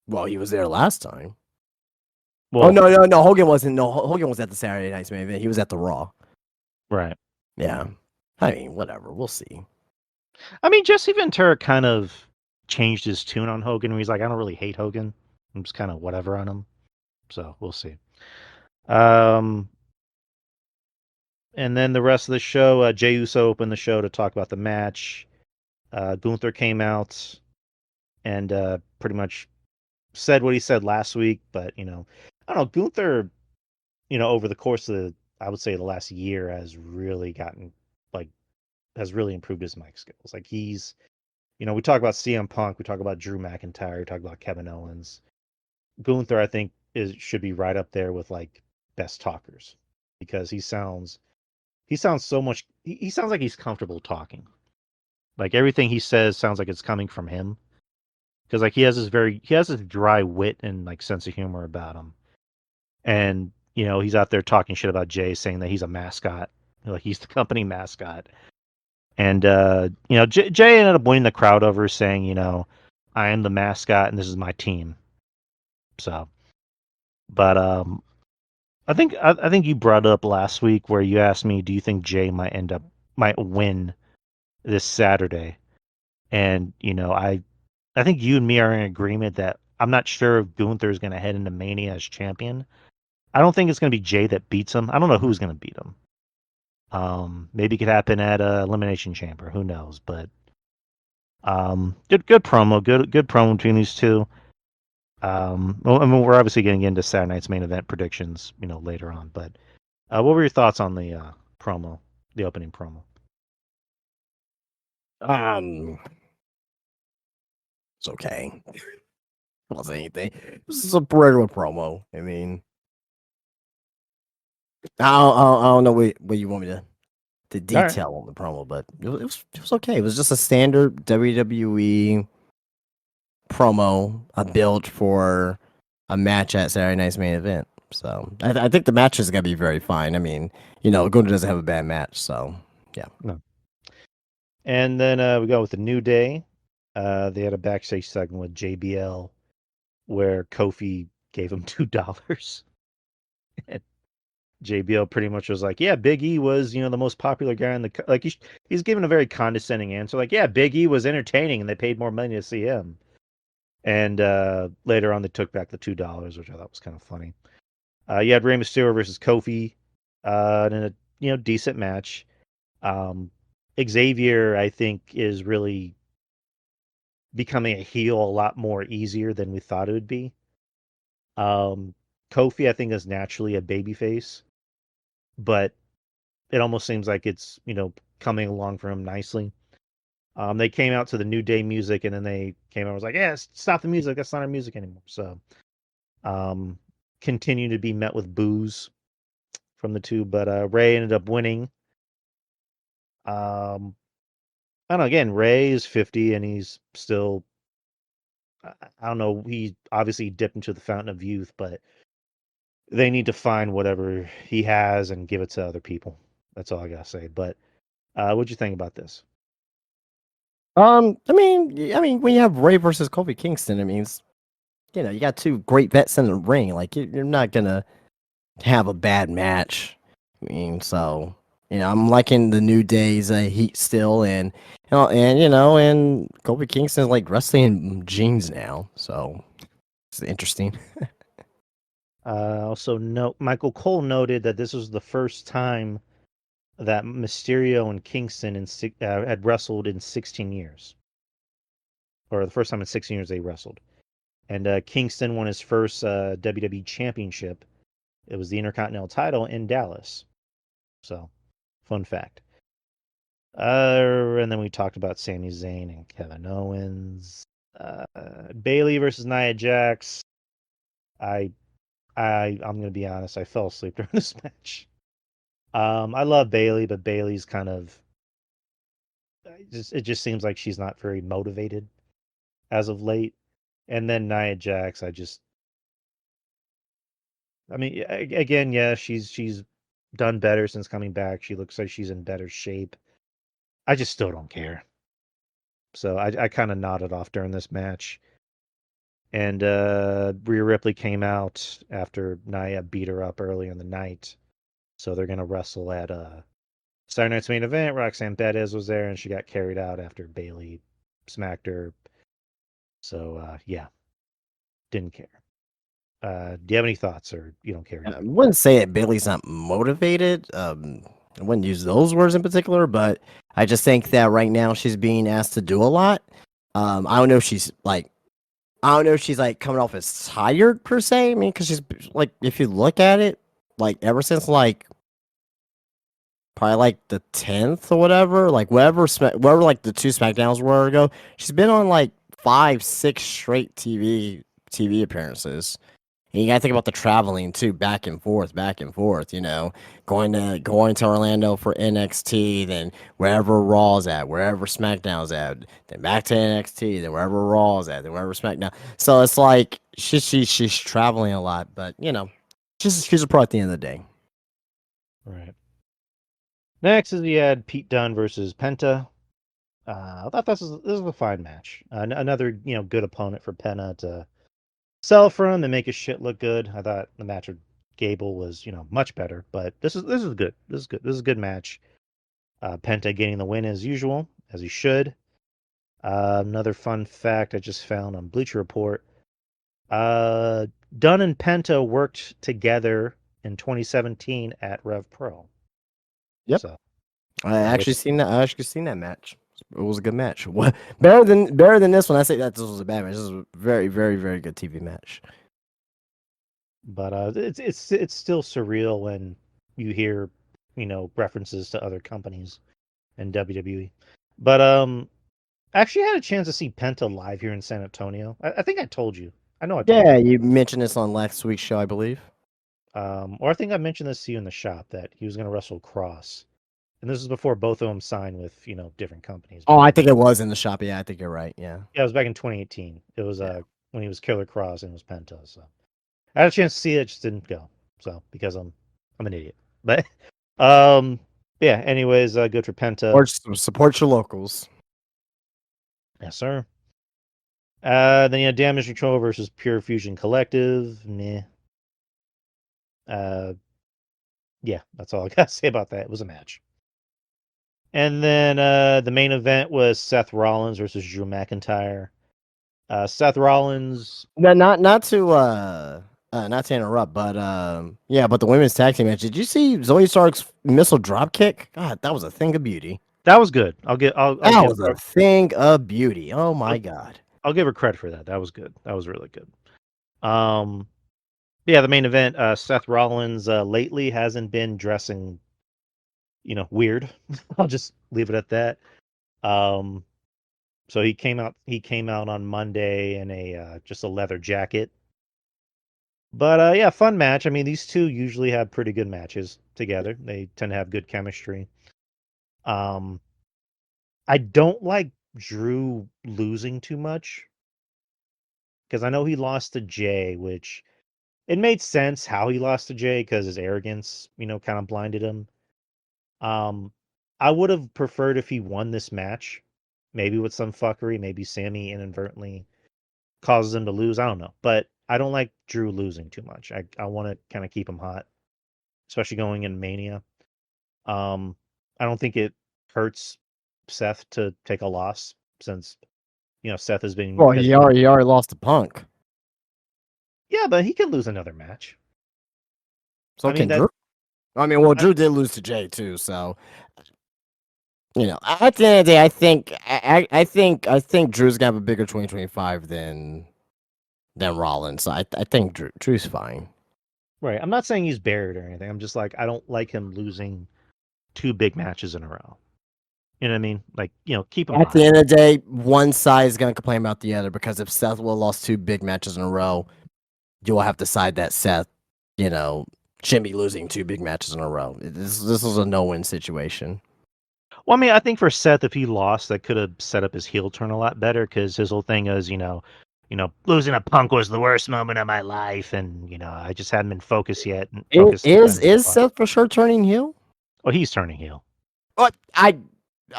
well, he was there last time. Oh Well, no, Hogan wasn't. No, Hogan was at the Saturday Night's main event. He was at the Raw. right. Yeah, I mean, whatever. We'll see. I mean, Jesse Ventura kind of changed his tune on Hogan, where he's like, I don't really hate Hogan. I'm just kind of whatever on him. So we'll see. Um, and then the rest of the show, Jey Uso opened the show to talk about the match. Gunther came out and pretty much said what he said last week, but I don't know. Gunther, over the course of I would say the last year has really gotten like has really improved his mic skills. Like we talk about CM Punk, we talk about Drew McIntyre, we talk about Kevin Owens. Gunther, I think, should be right up there with like best talkers because he sounds so much. He sounds like he's comfortable talking. Like everything he says sounds like it's coming from him because like he has this dry wit and like sense of humor about him, and he's out there talking shit about Jay, saying that he's a mascot, like he's the company mascot, and Jay ended up winning the crowd over, saying, I am the mascot and this is my team. So, but I think you brought it up last week where you asked me, do you think Jay might win this Saturday? And I think you and me are in agreement that I'm not sure if Gunther is going to head into Mania as champion. I don't think it's going to be Jay that beats him. I don't know who's going to beat him. Maybe it could happen at Elimination Chamber. Who knows? But good promo, good promo between these two. Well, I mean, we're obviously getting into Saturday night's main event predictions, later on. But what were your thoughts on the promo, the opening promo? It's okay. It wasn't anything. This is a regular promo. I mean, I don't know what you want me to All right. detail on the promo, but it was okay. It was just a standard WWE promo, a build for a match at Saturday Night's main event. So I think the match is gonna be very fine. I mean, Gunther doesn't have a bad match, so yeah. No. And then we go with the New Day. They had a backstage segment with JBL where Kofi gave him $2. And JBL pretty much was like, "Yeah, Big E was, the most popular guy in the like." He's given a very condescending answer, like, "Yeah, Big E was entertaining, and they paid more money to see him." And later on, they took back the $2, which I thought was kind of funny. You had Rey Mysterio versus Kofi in a decent match. Xavier, I think, is really becoming a heel a lot more easier than we thought it would be. Kofi, I think, is naturally a babyface, but it almost seems like it's coming along for him nicely. They came out to the New Day music, and then they came out and was like, "Yeah, stop the music. That's not our music anymore." So, continue to be met with boos from the two, but Ray ended up winning. I don't know. Again, Ray is 50, and he's still. I don't know. He obviously dipped into the fountain of youth, but they need to find whatever he has and give it to other people. That's all I gotta say. But what'd you think about this? I mean, when you have Ray versus Kofi Kingston, I mean, you got two great vets in the ring. Like you're not gonna have a bad match. I mean, so I'm liking the New Day's heat still, and Kofi Kingston's like wrestling in jeans now, so it's interesting. Also, Michael Cole noted that this was the first time that Mysterio and Kingston had wrestled in 16 years, or the first time in 16 years they wrestled. And Kingston won his first WWE Championship. It was the Intercontinental title in Dallas. So, fun fact. And then we talked about Sami Zayn and Kevin Owens. Bailey versus Nia Jax. I I'm gonna be honest. I fell asleep during this match. I love Bailey, but Bailey's kind of it just seems like she's not very motivated as of late. And then Nia Jax, I mean, again, yeah, she's done better since coming back. She looks like she's in better shape. I just still don't care. So I kind of nodded off during this match. And Rhea Ripley came out after Nia beat her up early in the night. So they're gonna wrestle at Saturday night's main event. Roxanne Perez was there, and she got carried out after Bailey smacked her. So yeah, didn't care. Do you have any thoughts, or you don't care I either? wouldn't say that Bailey's not motivated. I wouldn't use those words in particular, but I just think that right now she's being asked to do a lot. I don't know if she's like, I don't know if she's like coming off as tired per se. I mean, because she's like, if you look at it, like ever since like probably like the 10th or whatever, like wherever like the two Smackdowns were ago, she's been on like 5, 6 straight TV appearances. And you gotta think about the traveling too, back and forth. Going to Orlando for NXT, then wherever Raw's at, wherever SmackDown's at, then back to NXT, then wherever Raw's at, then wherever SmackDown. So it's like she's traveling a lot, but she's a pro at the end of the day. Right. Next is we had Pete Dunne versus Penta. I thought this was a fine match. Another good opponent for Penta to sell from and make his shit look good. I thought the match with Gable was much better, but this is good. This is good. This is a good match. Penta getting the win as usual, as he should. Another fun fact I just found on Bleacher Report. Uh, Dunn and Penta worked together in 2017 at Rev Pro. Yep, So, I actually which, seen that. I actually seen that match. It was a good match. What better than this one? I say that this was a bad match. This was a very, very, very good TV match. but it's still surreal when you hear references to other companies and WWE. But I actually had a chance to see Penta live here in San Antonio. I think I told you. I know I told Yeah, you. you mentioned this on last week's show, I believe. Or I think I mentioned this to you in the shop that he was going to wrestle Cross, and this is before both of them signed with different companies. Oh, But I think it was in the shop. Yeah, I think you're right. Yeah. yeah, it was back in 2018. It was Yeah. when he was Killer Cross and it was Penta. So I had a chance to see it, just didn't go. So because I'm an idiot. But yeah. Anyways, good for Penta. Support your locals. Yes, sir. Then you had Damage Control versus Pure Fusion Collective. Meh. Uh, yeah, that's all I gotta say about that. It was a match. And then the main event was Seth Rollins versus Drew McIntyre. Seth Rollins, No, not to interrupt, but yeah, but the women's tag team match. Did you see Zoe Stark's missile drop kick? God, that was a thing of beauty. that was good. I'll That give was a thing of beauty. Oh I'll, my god. I'll give her credit for that. That was good. That was really good. Um, yeah, the main event. Seth Rollins lately hasn't been dressing, weird. I'll just leave it at that. Um, so he came out. He came out on Monday in a just a leather jacket. But yeah, fun match. I mean, these two usually have pretty good matches together. They tend to have good chemistry. Um, I don't like Drew losing too much because I know he lost to Jay, which it made sense how he lost to Jay because his arrogance, kind of blinded him. Um, I would have preferred if he won this match, maybe with some fuckery, maybe Sammy inadvertently causes him to lose. I don't know, but I don't like Drew losing too much. I want to kind of keep him hot, especially going in Mania. I don't think it hurts Seth to take a loss since Seth has been Well, he already lost to Punk. yeah, but he could lose another match. So I mean can that Drew. I mean, well, I, Drew did lose to Jay too. So at the end of the day, I think Drew's gonna have a bigger 2025 than Rollins. So I think Drew's fine. right. I'm not saying he's buried or anything. I'm just like I don't like him losing two big matches in a row. You know what I mean? Like, keep him At the hot. end of the day, one side is gonna complain about the other because if Seth will lost two big matches in a row, you will have to side that Seth, you know, shouldn't be losing two big matches in a row. This was a no-win situation. Well, I mean, I think for Seth, if he lost, that could have set up his heel turn a lot better because his whole thing is, losing a Punk was the worst moment of my life, and I just hadn't been focused yet and It focused is defending the is belt. Seth for sure turning heel? Oh, he's turning heel.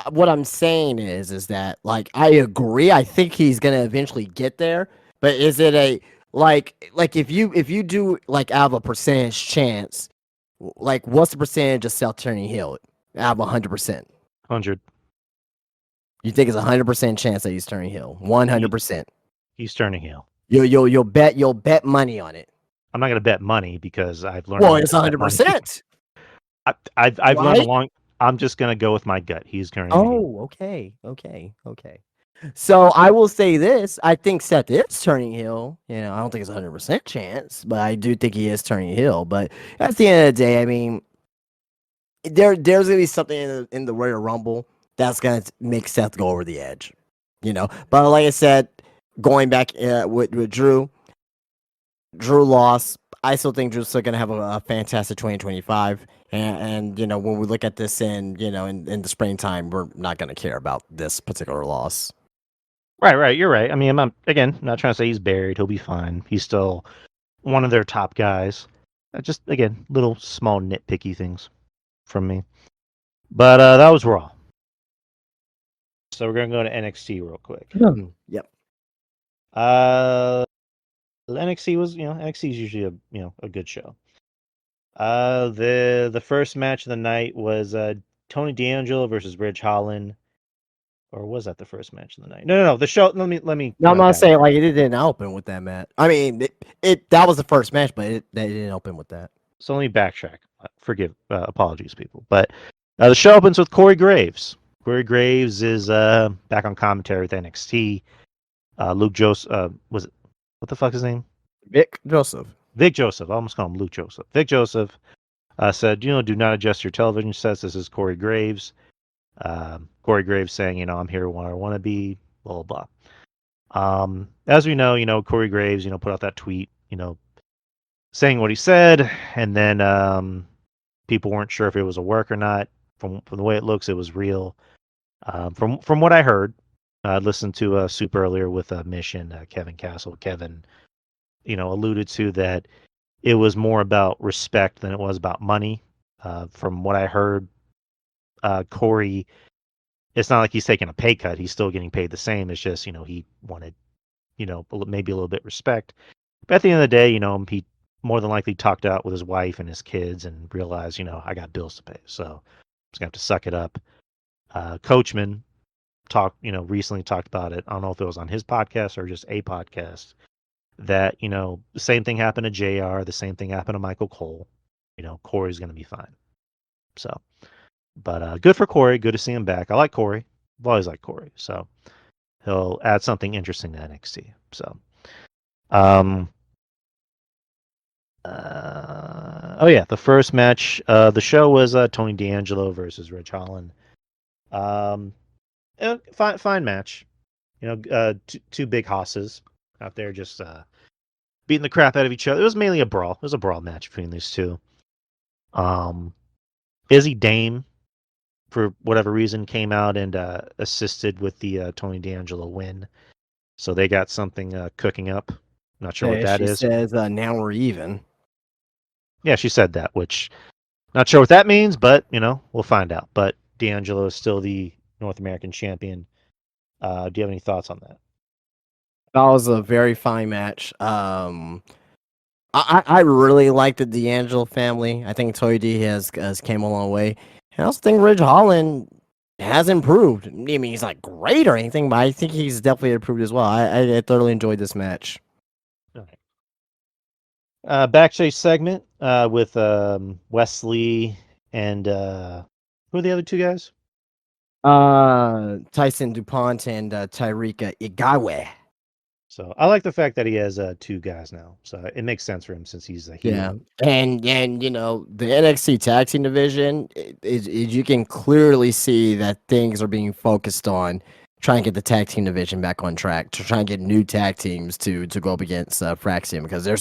What I'm saying is that like I agree. I think he's gonna eventually get there, but is it a like if you do like out of a percentage chance, like what's the percentage of Seth turning heel out of 100%? 100. You think it's 100% chance that he's turning heel? 100%. He's turning heel. You'll bet money on it. I'm not going to bet money because I've learned Well, not it's to bet money. 100%, I've learned right? I'm just going to go with my gut. He's turning heel. Oh, okay. So I will say this: I think Seth is turning heel. I don't think it's 100% chance, but I do think he is turning heel. But at the end of the day, I mean, there's gonna be something in the Royal Rumble that's gonna make Seth go over the edge. But like I said, going back with Drew lost. I still think Drew's still gonna have a fantastic 2025. And when we look at this in the springtime, we're not gonna care about this particular loss. Right. You're right. I mean, I'm not trying to say he's buried. He'll be fine. He's still one of their top guys. Just, again, little small nitpicky things from me. But that was Raw. So we're going to go to NXT real quick. Yep. NXT was, NXT is usually a good show. The first match of the night was Tony D'Angelo versus Ridge Holland, or was that the first match of the night? No. The show. Let me No, I'm not back. saying like it didn't open with that match. I mean, it that was the first match, but they didn't open with that. So let me backtrack. Apologies, people. But the show opens with Corey Graves. Corey Graves is back on commentary with NXT. Luke Joseph was it? What the fuck is his name? Vic Joseph. Vic Joseph. I almost call him Luke Joseph. Vic Joseph said, do not adjust your television sets. This is Corey Graves. Corey Graves saying, I'm here where I want to be, blah, blah, blah. As we know, Corey Graves, put out that tweet, saying what he said. And then people weren't sure if it was a work or not. From the way it looks, it was real. From what I heard, I listened to Soup earlier with Mish and Kevin Castle. Kevin, alluded to that it was more about respect than it was about money. From what I heard, Corey, it's not like he's taking a pay cut. He's still getting paid the same. It's just, he wanted, maybe a little bit respect. But at the end of the day, he more than likely talked out with his wife and his kids and realized, I got bills to pay. So I'm just going to have to suck it up. Coachman recently talked about it. I don't know if it was on his podcast or just a podcast that, the same thing happened to JR. The same thing happened to Michael Cole. Corey's going to be fine. So, but good for Corey. Good to see him back. I like Corey. I've always liked Corey. So he'll add something interesting to NXT. So, oh yeah, the first match, the show was Tony D'Angelo versus Ridge Holland. Fine match. Two big hosses out there just beating the crap out of each other. It was mainly a brawl. It was a brawl match between these two. Izzy Dame, for whatever reason, came out and assisted with the Tony D'Angelo win. So they got something cooking up. Not sure what that She is. says, "Now we're even." Yeah, she said that, which not sure what that means, but we'll find out. But D'Angelo is still the North American champion. Do you have any thoughts on that? That was a very fine match. I really like the D'Angelo family. I think Toy D has came a long way. I also think Ridge Holland has improved. I mean, he's not great or anything, but I think he's definitely improved as well. I thoroughly enjoyed this match. All right. Backstage segment with Wesley and who are the other two guys? Tyson DuPont and Tyrika Igawe. So I like the fact that he has two guys now. So it makes sense for him since he's a heel. Yeah, and you know the NXT tag team division, you can clearly see that things are being focused on trying to get the tag team division back on track, to try and get new tag teams to go up against Fraxium, because there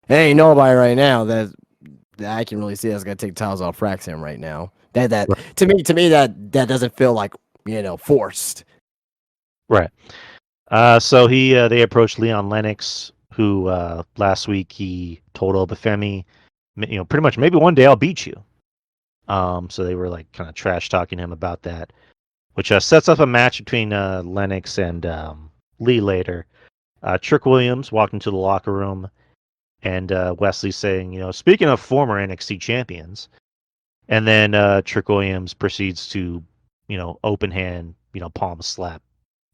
ain't nobody right now that I can really see that's gonna take titles off Fraxium right now. That Right. to me that doesn't feel like, you know, forced. Right. So they approached Leon Lennox, who last week he told Obafemi, you know, pretty much maybe one day I'll beat you. So they were like kind of trash talking him about that, which sets up a match between Lennox and Lee later. Trick Williams walked into the locker room, and Wesley saying, you know, speaking of former NXT champions, and then Trick Williams proceeds to, you know, open hand, you know, palm slap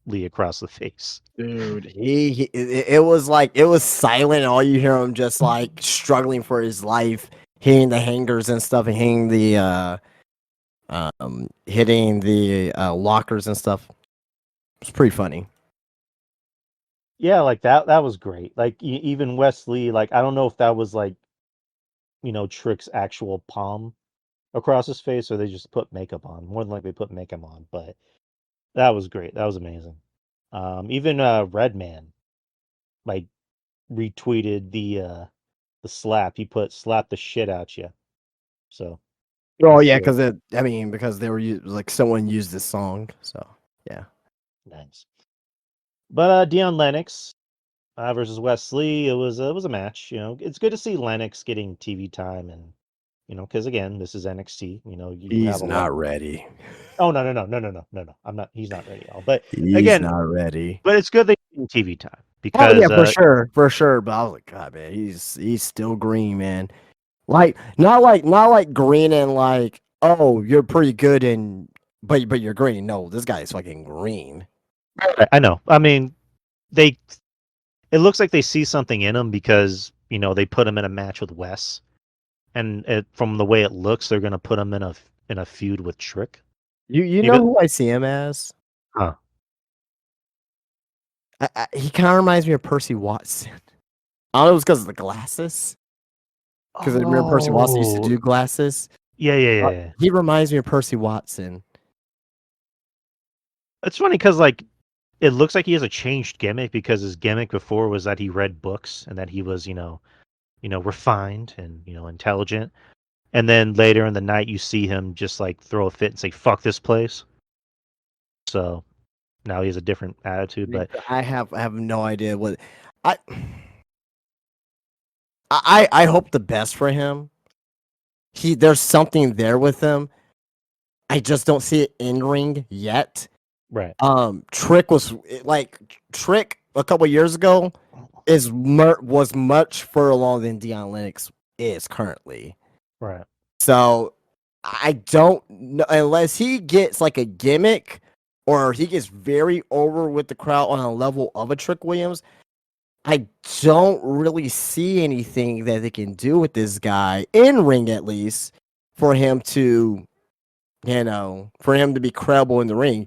Lee across the face. Dude, it was like it was silent. All you hear him just like struggling for his life, hitting the hangers and stuff, and hitting the lockers and stuff. It's pretty funny. Yeah, like that was great. Like even Wesley, like I don't know if that was like, you know, Trick's actual palm across his face or they just put makeup on. More than likely put makeup on, but that was great. That was amazing. Even Redman like retweeted the slap. He put slap the shit out you. So Oh that's yeah, because because they were like someone used this song, so yeah. nice. But Dion Lennox versus Wesley, it was a match. You know, it's good to see Lennox getting TV time, and you know, because again, this is NXT. You know, you have He's a lot. not ready. Oh no! I'm not. He's not ready. All, but He's again, not ready. but it's good they getting TV time Oh yeah, because for sure. But I was like, God, man, he's still green, man. Like not like green and like, oh, you're pretty good and but you're green. No, this guy is fucking green. I know. I mean, they. It looks like they see something in him because you know they put him in a match with Wes, and from the way it looks, they're gonna put him in a feud with Trick. You know Even who I see him as? huh? He kind of reminds me of Percy Watson. I don't know if it's because of the glasses. Because I remember Percy Watson used to Oh, do glasses. yeah. He reminds me of Percy Watson. It's funny because like it looks like he has a changed gimmick because his gimmick before was that he read books and that he was refined and intelligent. And then later in the night, you see him just like throw a fit and say "fuck this place." So now he has a different attitude. But I have no idea what I I hope the best for him. There's something there with him. I just don't see it in ring yet. right, Trick was like Trick a couple years ago was much further along than Dion Lennox is currently. right, So I don't know unless he gets like a gimmick or he gets very over with the crowd on a level of a Trick Williams. I don't really see anything that they can do with this guy in ring, at least for him to, for him to be credible in the ring.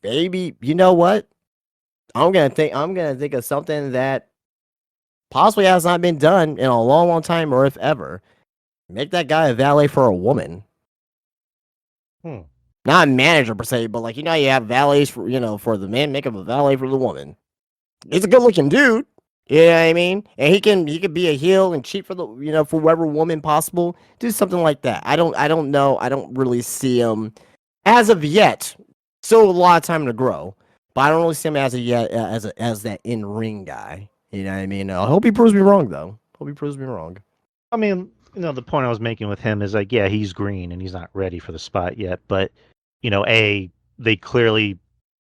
Maybe you know what? I'm gonna think of something that possibly has not been done in a long, long time, or if ever. Make that guy a valet for a woman. hmm. Not a manager per se, but like you have valets for for the man, make him a valet for the woman. He's a good looking dude. You know what I mean? And he could be a heel and cheat for the for whatever woman possible. Do something like that. I don't know. I don't really see him as of yet. Still a lot of time to grow, but I don't really see him as of yet as that in ring guy. You know what I mean? I hope he proves me wrong though. Hope he proves me wrong. I mean, the point I was making with him is like, yeah, he's green and he's not ready for the spot yet. But they clearly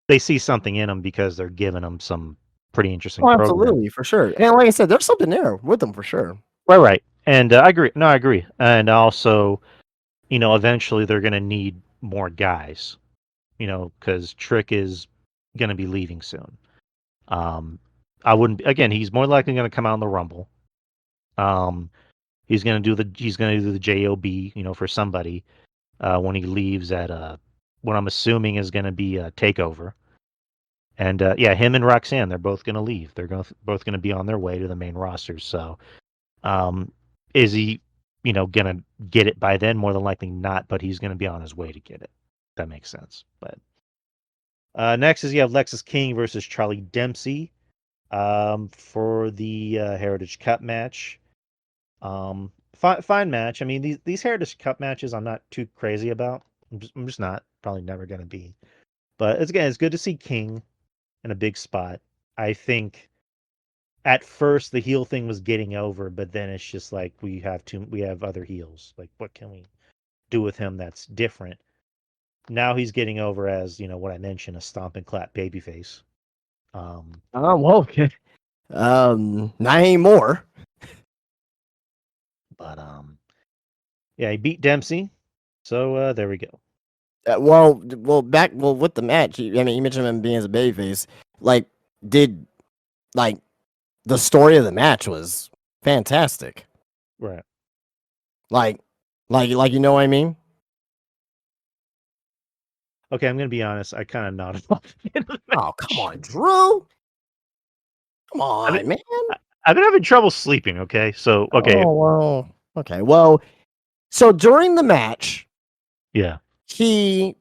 they see something in him because they're giving him some pretty interesting Oh, program. absolutely, for sure. And like I said, there's something there with him for sure. Right. And I agree. No, I agree. And also, eventually they're going to need more guys, because Trick is going to be leaving soon. Um, I wouldn't. Again, he's more likely going to come out in the Rumble. Um, he's going to do the job, for somebody when he leaves at what I'm assuming is going to be a takeover. And yeah, him and Roxanne, they're both going to leave. They're both going to be on their way to the main roster. So, um, is he, going to get it by then? More than likely not, but he's going to be on his way to get it. That makes sense. But next is you have Lexus King versus Charlie Dempsey for the Heritage Cup match. Fine match. I mean, these Heritage Cup matches I'm not too crazy about. I'm just not. Probably never going to be. But it's good to see King in a big spot. I think at first the heel thing was getting over, but then it's just like we have other heels. Like what can we do with him that's different? Now he's getting over as, what I mentioned, a stomp and clap babyface. Oh, well, okay. Not anymore. But yeah, he beat Dempsey. So there we go. Well, with the match. I mean, you mentioned him being as a babyface. Like, did like the story of the match was fantastic. Right. Like, you know what I mean? Okay, I'm gonna be honest. I kind of nodded off at the end of the Oh, come match. on, Drew. Come I've been, on, man. I've been having trouble sleeping. Okay, so okay, Oh well. Okay. Well, so during the match, yeah, he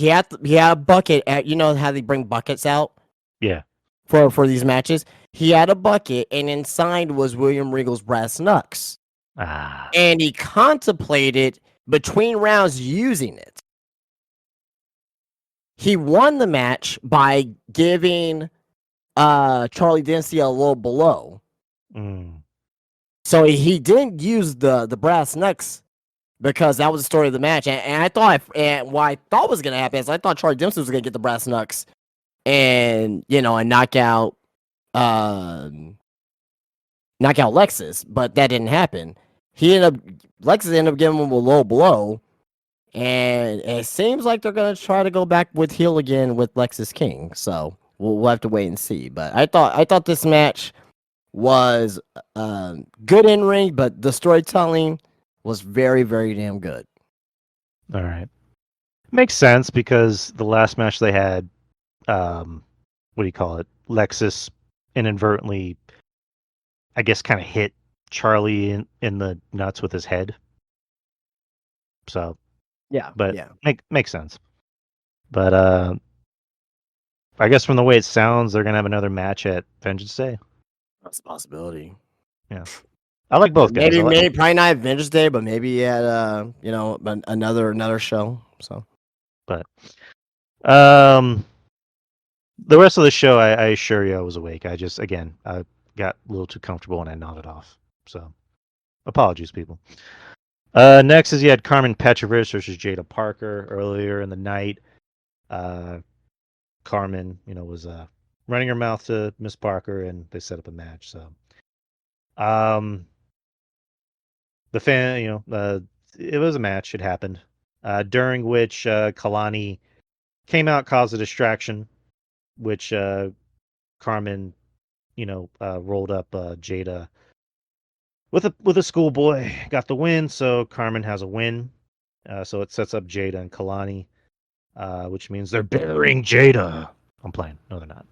had a bucket at, you know how they bring buckets out yeah. for these matches. He had a bucket, and inside was William Regal's brass knucks, Ah, and he contemplated between rounds using it. He won the match by giving Charlie Dempsey a low blow. mm, So he didn't use the brass knucks because that was the story of the match. And I thought, and what I thought was going to happen is I thought Charlie Dempsey was going to get the brass knucks and, and um, knock out Lexus, but that didn't happen. Lexus ended up giving him a low blow, and it seems like they're gonna try to go back with heel again with Lexus King. So we'll have to wait and see. But I thought this match was good in ring, but the storytelling was very, very damn good. all right. Makes sense because the last match they had, what do you call it? Lexus inadvertently, I guess, kind of hit Charlie in the nuts with his head. So, Yeah, but yeah, makes sense. But I guess from the way it sounds, they're gonna have another match at Vengeance Day. that's a possibility. Yeah, I like both guys. Maybe probably not Avengers Day, but maybe at another show. So But um, the rest of the show, I assure you, I was awake. I got a little too comfortable and I nodded off. So apologies, people. Next is you had Carmen Petrovich versus Jada Parker earlier in the night. Uh, Carmen, was running her mouth to Miss Parker, and they set up a match. So, um, the fan, it was a match. It happened, during which Kalani came out, caused a distraction, which Carmen, rolled up Jada with a schoolboy, got the win. So Carmen has a win. So it sets up Jada and Kalani, which means they're burying Jada. I'm playing. No, they're not.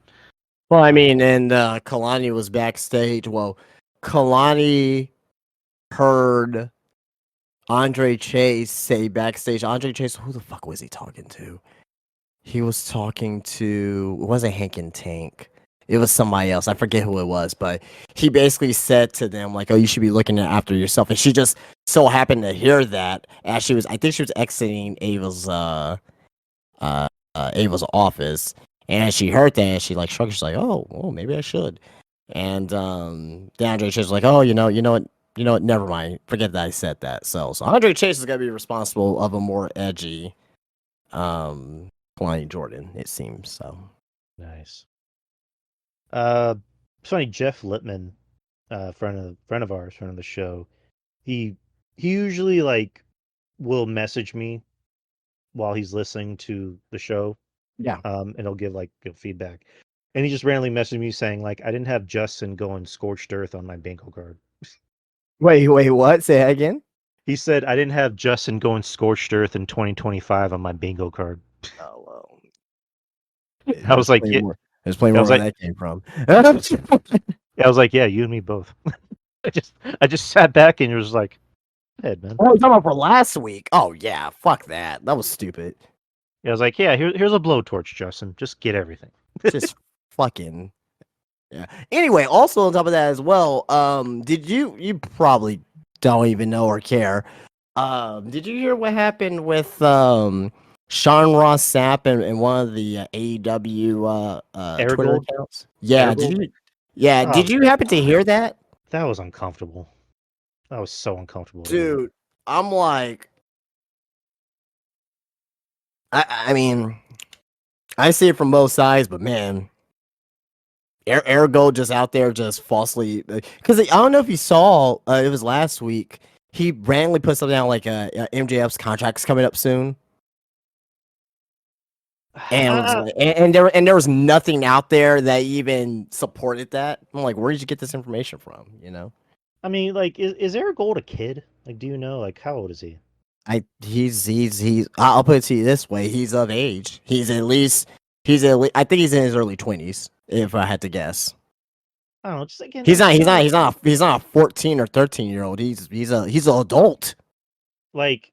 well, I mean, and Kalani was backstage. Well, Kalani heard Andre Chase say backstage. Andre Chase, who the fuck was he talking to? He was talking to, it wasn't Hank and Tank. It was somebody else. I forget who it was, but he basically said to them, like, oh, you should be looking after yourself. And she just so happened to hear that as I think she was exiting Ava's office. And she heard that and she like shrugged. She's like, oh, maybe I should. And DeAndre Chase was like, oh, what, never mind. Forget that I said that. So Andre Chase is gonna be responsible of a more edgy Kalani Jordan, it seems. So Nice. Uh, it's funny. Jeff Lippman, friend of ours, friend of the show. He usually like will message me while he's listening to the show, Yeah. and he'll give like feedback. And he just randomly messaged me saying like I didn't have Justin going scorched earth on my bingo card. Wait, what? Say that again. He said I didn't have Justin going scorched earth in 2025 on my bingo card. Oh well, I was there's like, plenty yeah. more. There's plenty I more was where like, that came from. yeah, I was like, yeah, you and me both. I just sat back and you're just like, go ahead, man. Oh, you're talking about for last week? Oh yeah, fuck that. That was stupid. Yeah, I was like, yeah, here's a blowtorch, Justin. Just get everything. Just fucking yeah. Anyway, also on top of that as well, did you probably don't even know or care. Did you hear what happened with Sean Ross Sapp and one of the AEW Twitter Gold, accounts? Yeah, Gold. did Oh you happen to God, hear that? that was uncomfortable. That was so uncomfortable to hear. Dude, I'm like I mean, I see it from both sides, but man, Ergo just out there just falsely because I don't know if you saw it was last week. He randomly put something out like MJF's contract's coming up soon, and was like, and there was nothing out there that even supported that. I'm like, where did you get this information from? You know, I mean, like, is Gold a kid? Like, do you know? Like, how old is he? he's I'll put it to you this way: he's of age. I think he's in his early 20s, if I had to guess. I don't know. Just again, He's I'm not. just He's not not. He's not a 14 or 13-year-old. He's an adult. like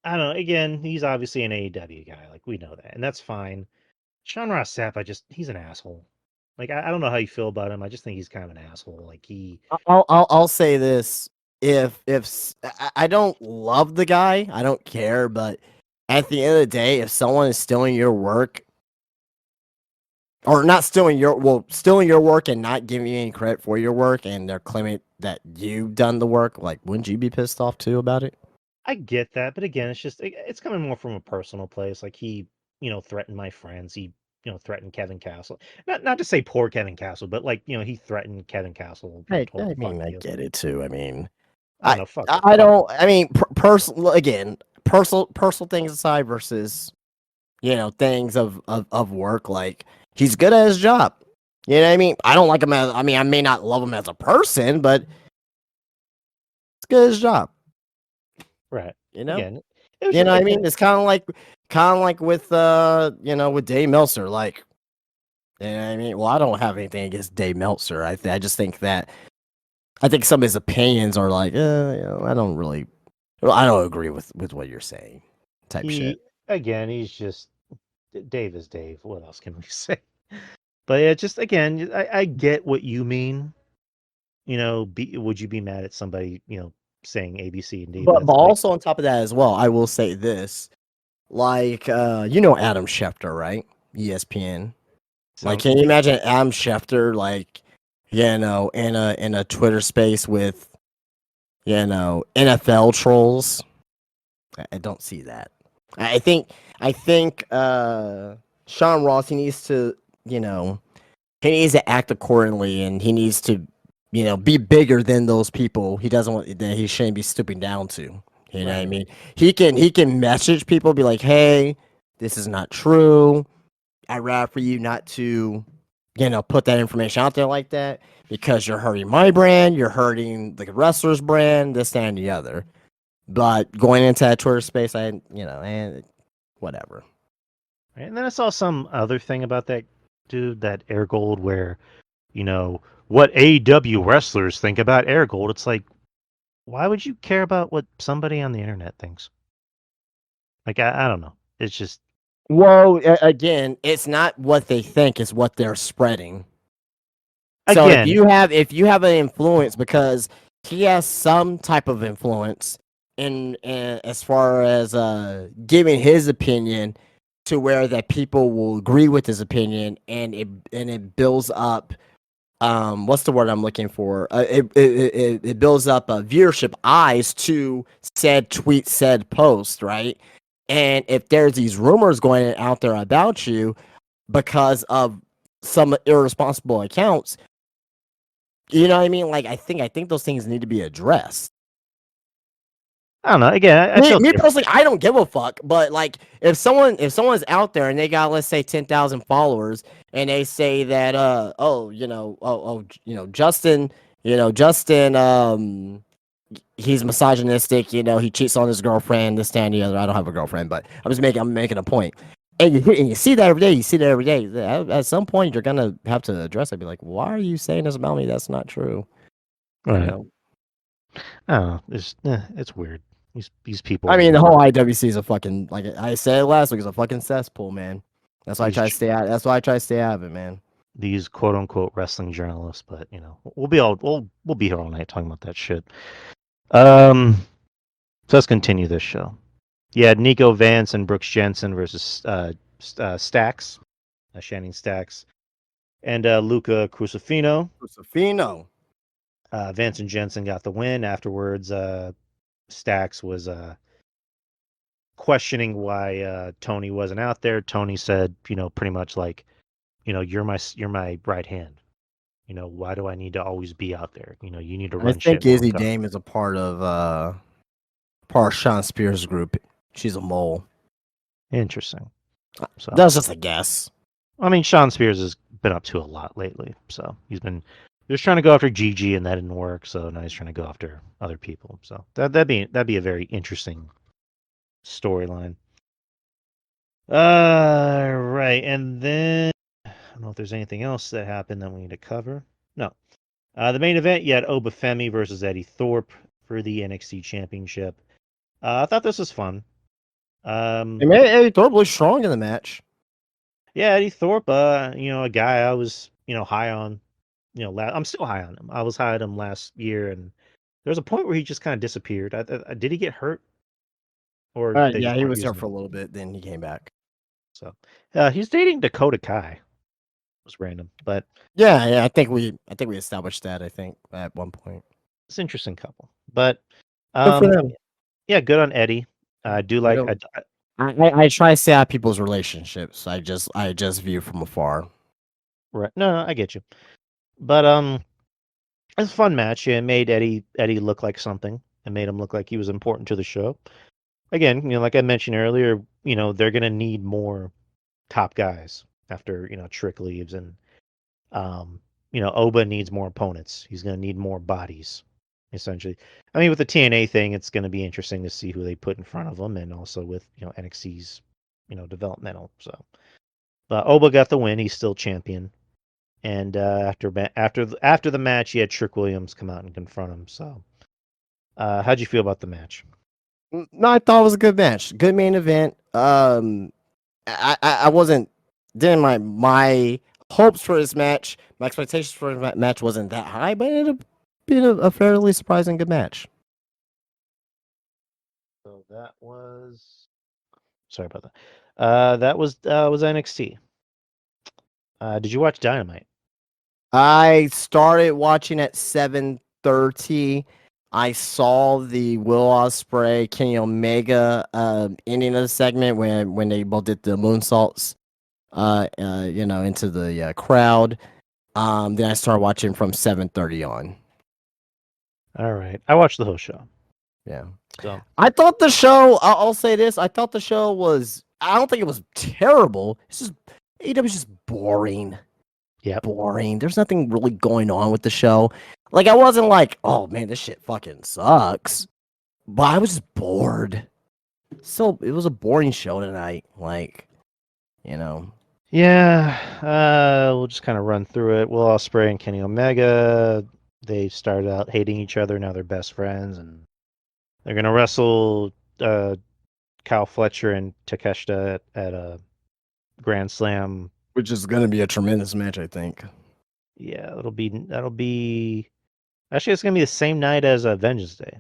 I don't know. Again, he's obviously an AEW guy. Like we know that, and that's fine. Sean Ross Sapp, he's an asshole. Like I don't know how you feel about him. I just think he's kind of an asshole. Like he, I'll say this: I don't love the guy, I don't care, but at the end of the day, if someone is stealing your work, or not stealing your work and not giving you any credit for your work, and they're claiming that you've done the work, like, wouldn't you be pissed off too about it? I get that, but again, it's coming more from a personal place. Like he, threatened my friends. He, threatened Kevin Castle. Not to say poor Kevin Castle, but like he threatened Kevin Castle. Told him I fuck mean, I you. get it too. I mean, I don't know. Fuck it. I Fuck. don't. I mean, personal again, personal things aside versus things of work. Like, he's good at his job. You know what I mean? I don't like him as. I mean, I may not love him as a person, but it's good at his job. Right. You know. Again, it was You just know what I again. mean? It's kind of like with with Dave Meltzer. Like, you know what I mean? Well, I don't have anything against Dave Meltzer. I just think that some of his opinions are like, I don't really. Well, I don't agree with what you're saying. Type shit. He's just Dave is Dave. What else can we say? But yeah, just again, I get what you mean. Would you be mad at somebody, saying A, B, C, and D? But But it's like, also on top of that as well, I will say this. Like, Adam Schefter, right? ESPN. Like, sounds can you familiar. imagine Adam Schefter, like, in a Twitter space with, NFL trolls? I don't see that. I think Sean Ross, he needs to, he needs to act accordingly, and he needs to, be bigger than those people he doesn't want that he shouldn't be stooping down to. You know what I Right. mean? He can message people, be like, hey, this is not true. I'd rather for you not to, put that information out there like that because you're hurting my brand, you're hurting the wrestler's brand, this, that, and the other. But going into that Twitter space, and whatever. Right. And then I saw some other thing about that dude, that Air Gold, where, what AEW wrestlers think about Air Gold. It's like, why would you care about what somebody on the internet thinks? Like, I don't know. It's just, Well, again, it's not what they think; it's what they're spreading. So again, if you have an influence, because he has some type of influence in as far as giving his opinion to where that people will agree with his opinion, and it builds up what's the word I'm looking for? It builds up viewership eyes to said tweet, said post, right? And if there's these rumors going out there about you because of some irresponsible accounts, you know what I mean? Like, I think those things need to be addressed. I don't know. Again, I Me, feel me different. personally, I don't give a fuck. But like, if someone's out there and they got, let's say, 10,000 followers, and they say that Justin, he's misogynistic. He cheats on his girlfriend. This, that, and the other. I don't have a girlfriend, but I'm making a point. And you see that every day. You see that every day. At some point, you're gonna have to address it. Be like, why are you saying this about me? That's not true. You Right. know. I don't know. It's weird. These people I are mean, the weird. whole IWC is a fucking, like I said last week, is a fucking cesspool, man. That's why I These try to stay out. That's why I try to stay out of it, man. these quote unquote wrestling journalists, but we'll be here all night talking about that shit. So let's continue this show. You had Nico Vance and Brooks Jensen versus Stacks, Shannon Stacks, and Luca Crucifino. Josefino. Vance and Jensen got the win. Afterwards, Stacks was questioning why Tony wasn't out there. Tony said, pretty much like, you're my right hand. Why do I need to always be out there? You need to I run shit think while I'm Izzy gone. Dame is a part of Sean Spears' group. She's a mole. Interesting. So, That's just a guess. I mean, Sean Spears has been up to a lot lately. So he was trying to go after Gigi and that didn't work. So now he's trying to go after other people. So that'd be a very interesting storyline. Right, and then I don't know if there's anything else that happened that we need to cover. No. The main event, you had Obafemi versus Eddie Thorpe for the NXT Championship. I thought this was fun. And maybe Eddie Thorpe was strong in the match. Yeah, Eddie Thorpe, a guy I was, high on. I'm still high on him. I was high on him last year, and there was a point where he just kind of disappeared. Did he get hurt, or they Yeah, just he weren't was here using for a him? little bit, then he came back. So, he's dating Dakota Kai. It was random, but Yeah, I think we established that. I think at one point. it's an interesting couple. But, Good for um, them. yeah, good on Eddie. I do like. I try to stay out of people's relationships. I just view from afar. Right. No, I get you. But it's a fun match. It made Eddie look like something. It made him look like he was important to the show. Again, like I mentioned earlier, they're gonna need more top guys after Trick leaves, and Oba needs more opponents. He's gonna need more bodies, essentially. I mean, with the TNA thing, it's gonna be interesting to see who they put in front of him, and also with NXT's developmental. So, but Oba got the win. He's still champion. And after the match, he had Trick Williams come out and confront him. So, how'd you feel about the match? No, I thought it was a good match. Good main event. I wasn't. Then my hopes for this match, my expectations for this match wasn't that high, but it ended up being a fairly surprising good match. So that was sorry about that. That was NXT. Did you watch Dynamite? I started watching at 7:30. I saw the Will Ospreay Kenny Omega ending of the segment when they both did the moonsaults, into the crowd. Then I started watching from 7:30 on. All right, I watched the whole show. Yeah. So I thought the show. I'll say this. I thought the show was. I don't think it was terrible. It's just AEW is just boring. yeah, Boring. There's nothing really going on with the show. Like I wasn't like, oh man, this shit fucking sucks. But I was just bored. So it was a boring show tonight. Like, you know. yeah. We'll just kind of run through it. Will Ospreay and Kenny Omega. They started out hating each other. Now they're best friends, and they're gonna wrestle Kyle Fletcher and Takeshita at a Grand Slam. Which is gonna be a tremendous match, I think. Yeah, that'll be actually it's gonna be the same night as Vengeance Day,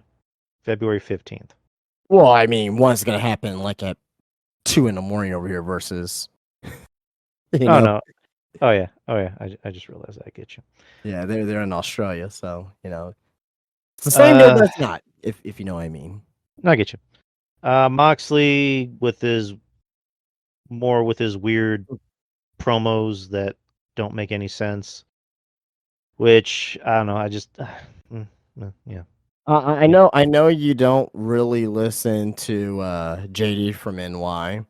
February 15th. Well, I mean, one's gonna happen like at 2 in the morning over here versus you Oh know. no. Oh yeah. I just realized that. I get you. Yeah, they're in Australia, so it's the same day, Uh, but it's not. If you know what I mean. no, I get you. Moxley with his weird promos that don't make any sense. Which I don't know. I just yeah. Yeah. I know you don't really listen to JD from NY,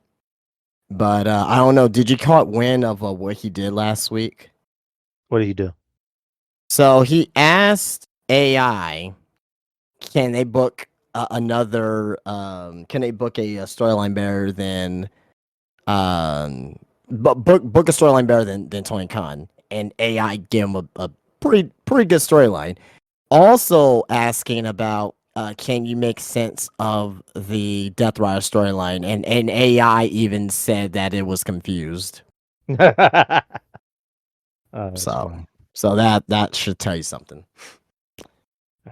but I don't know. Did you caught wind of what he did last week? What did he do? So he asked AI, can they book another? Can they book a storyline better than book a storyline better than Tony Khan? And AI gave him a pretty good storyline. Also asking about can you make sense of the Death Rider storyline, and AI even said that it was confused. Oh, that's So funny. that should tell you something.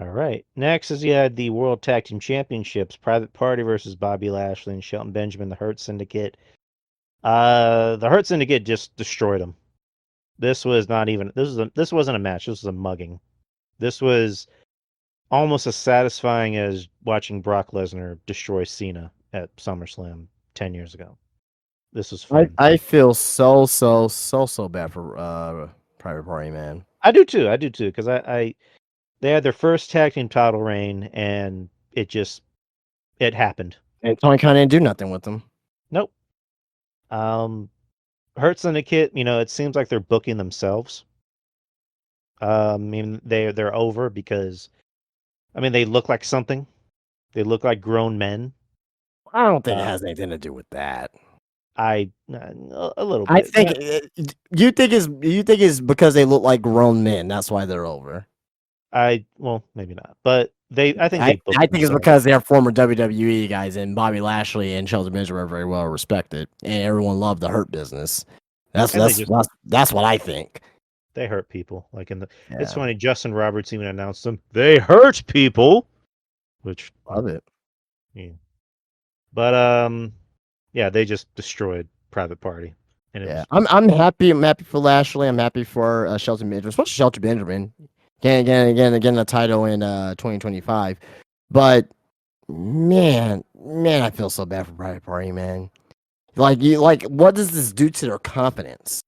All right. Next is you had the World Tag Team Championships, Private Party versus Bobby Lashley and Shelton Benjamin, the Hurt Syndicate. The Hurt Syndicate just destroyed them. This was not even this wasn't a match. This was a mugging. This was almost as satisfying as watching Brock Lesnar destroy Cena at SummerSlam 10 years ago. This was fun. I feel so bad for Private Party, man. I do too. I do too because I they had their first tag team title reign and it happened. And Tony Khan didn't do nothing with them. Nope. Um, Hurt Syndicate, it seems like they're booking themselves. I mean, they're over because I mean they look like something. They look like grown men. I don't think it Uh, has anything to do with that. a little I bit. think you think it's because they look like grown men. That's why they're over. Well, maybe not, but I think they I booked think it's themselves, because they're former WWE guys, and Bobby Lashley and Shelton Benjamin are very well respected, and everyone loved the Hurt Business. and That's what I think. they hurt people. Like it's Yeah, funny. Justin Roberts even announced them. They hurt people, which love it. yeah. But yeah, they just destroyed Private Party, and it Yeah, was I'm happy. I'm happy for Lashley. I'm happy for Shelton Benjamin, especially Shelton Benjamin. Again, the title in 2025. But man, I feel so bad for Private Party, man. Like, what does this do to their confidence?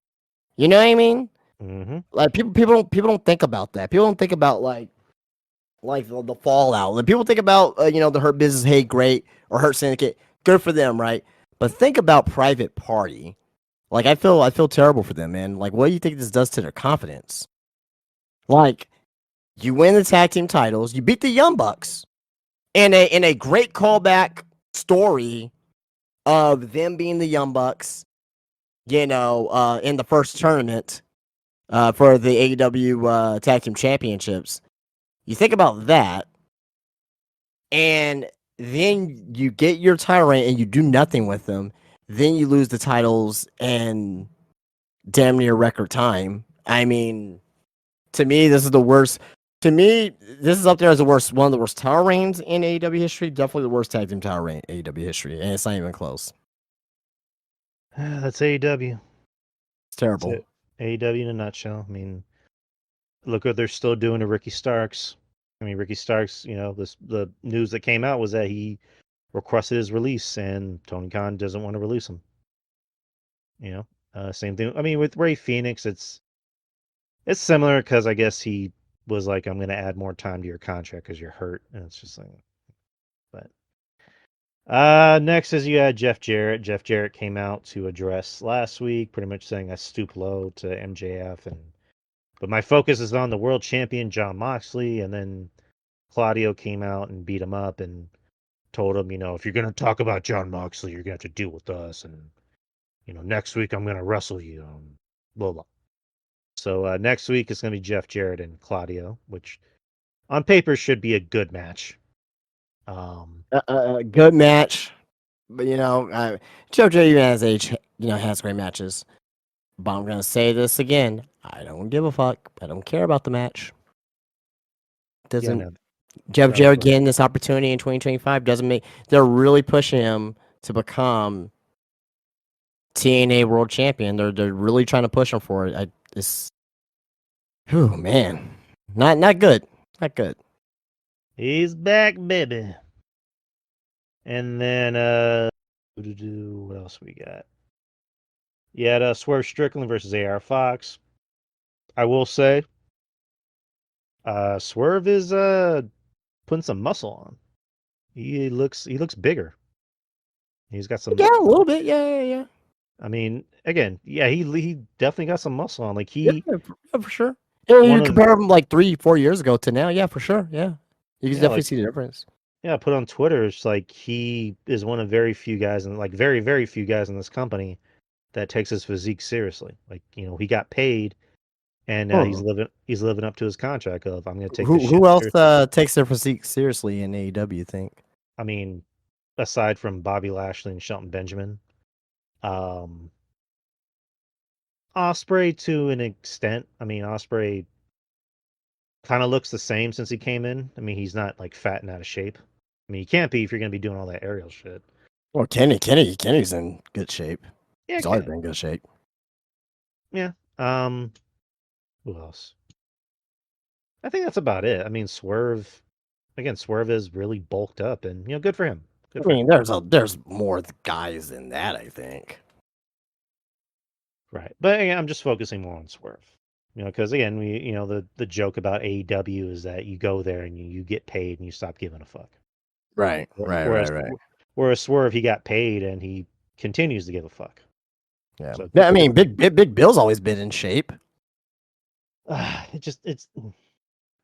You know what I mean? hmm Like people don't think about that. People don't think about like the fallout. Like, people think about the Hurt Business, hey, great, or Hurt Syndicate, good for them, right? But think about Private Party. Like, I feel terrible for them, man. Like, what do you think this does to their confidence? Like, you win the tag team titles, you beat the Young Bucks in a great callback story of them being the Young Bucks, in the first tournament for the AEW Tag Team Championships. You think about that, and then you get your title reign and you do nothing with them. Then you lose the titles in damn near record time. I mean, to me, this is the worst. To me, this is up there as one of the worst title reigns in AEW history. Definitely the worst tag team title reign in AEW history, and it's not even close. that's AEW. It's That's terrible. it. AEW in a nutshell. I mean, look what they're still doing to Ricky Starks. I mean, Ricky Starks. The news that came out was that he requested his release, and Tony Khan doesn't want to release him. Same thing. I mean, with Ray Phoenix, it's similar because I guess he was like, "I'm going to add more time to your contract because you're hurt," and it's just like, but next is you had Jeff Jarrett. Jeff Jarrett came out to address last week, pretty much saying I stoop low to MJF, but my focus is on the world champion John Moxley. And then Claudio came out and beat him up and told him, if you're gonna talk about John Moxley, you're gonna have to deal with us, and next week I'm gonna wrestle you, blah blah. So next week is gonna be Jeff Jarrett and Claudio, which on paper should be a good match. Good match, but Joe J even has age, has great matches. But I'm gonna say this again. I don't give a fuck. I don't care about the match. Yeah, Doesn't no, Jeff that was Jarrett fun. getting this opportunity in 2025 doesn't make. They're really pushing him to become TNA World Champion. They're really trying to push him for it. It's oh man, not good, not good. He's back, baby. And then what else we got? You had Swerve Strickland versus AR Fox. I will say, Swerve is putting some muscle on. He looks bigger. He's got some. Yeah, a little bit. Yeah. I mean, again, yeah, he definitely got some muscle on. Like Yeah, he for sure. Yeah, one you of compare him like 3-4 years ago to now. Yeah, for sure. Yeah, you can yeah, definitely like see the difference. yeah, put on Twitter. It's like he is one of very few guys, and like very few guys in this company that takes his physique seriously. Like he got paid, and now Hmm. he's living up to his contract of I'm going to take this Who shit else seriously. takes their physique seriously in AEW? You think? I mean, aside from Bobby Lashley and Shelton Benjamin, um, Osprey to an extent. I mean, Osprey kind of looks the same since he came in. I mean, he's not like fat and out of shape. I mean, you can't be if you're going to be doing all that aerial shit. Well, Kenny's in good shape. Yeah, He's always Kenny. been in good shape. Yeah. Who else? I think that's about it. I mean, Swerve is really bulked up, and good for him. Good I for him. mean, there's more guys than that. I think. Right. But again, I'm just focusing more on Swerve. Because again, the joke about AEW is that you go there and you get paid and you stop giving a fuck. Right. Whereas whereas Swerve, he got paid and he continues to give a fuck. Yeah. So Yeah, I mean, Big Bill's always been in shape. it's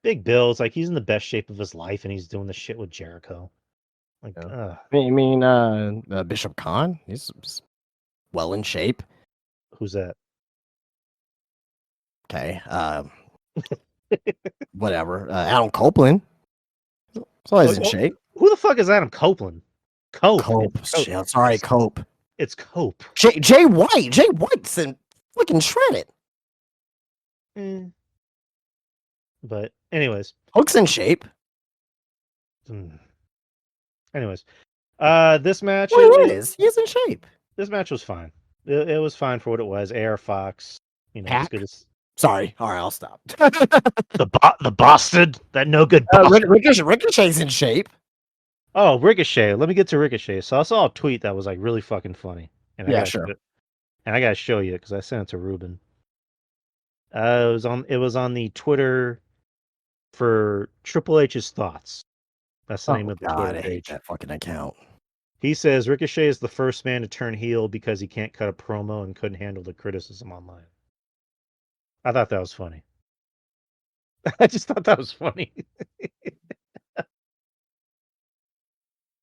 Big Bill. It's like he's in the best shape of his life and he's doing the shit with Jericho. Like, Yeah. Bishop Khan, he's well in shape. who's that? Okay. Whatever. Adam Copeland. He's always in shape. Who the fuck is Adam Copeland? Cope. Cope. Shit, sorry, Cope. It's Cope. Jay White. Jay White's in fucking shredded. But anyways. Hook's in shape. Anyways. This match He's in shape. This match was fine. It was fine for what it was. AR Fox, as good as. Sorry. All right, I'll stop. the bastard, that no good bastard. Ricochet's in shape. Oh, Ricochet. Let me get to Ricochet. So I saw a tweet that was like really fucking funny, and I gotta show you because I sent it to Ruben. It was on the Twitter for Triple H's thoughts. That's the name of the Twitter I hate page. that fucking account. He says Ricochet is the first man to turn heel because he can't cut a promo and couldn't handle the criticism online. I thought that was funny. I just thought that was funny.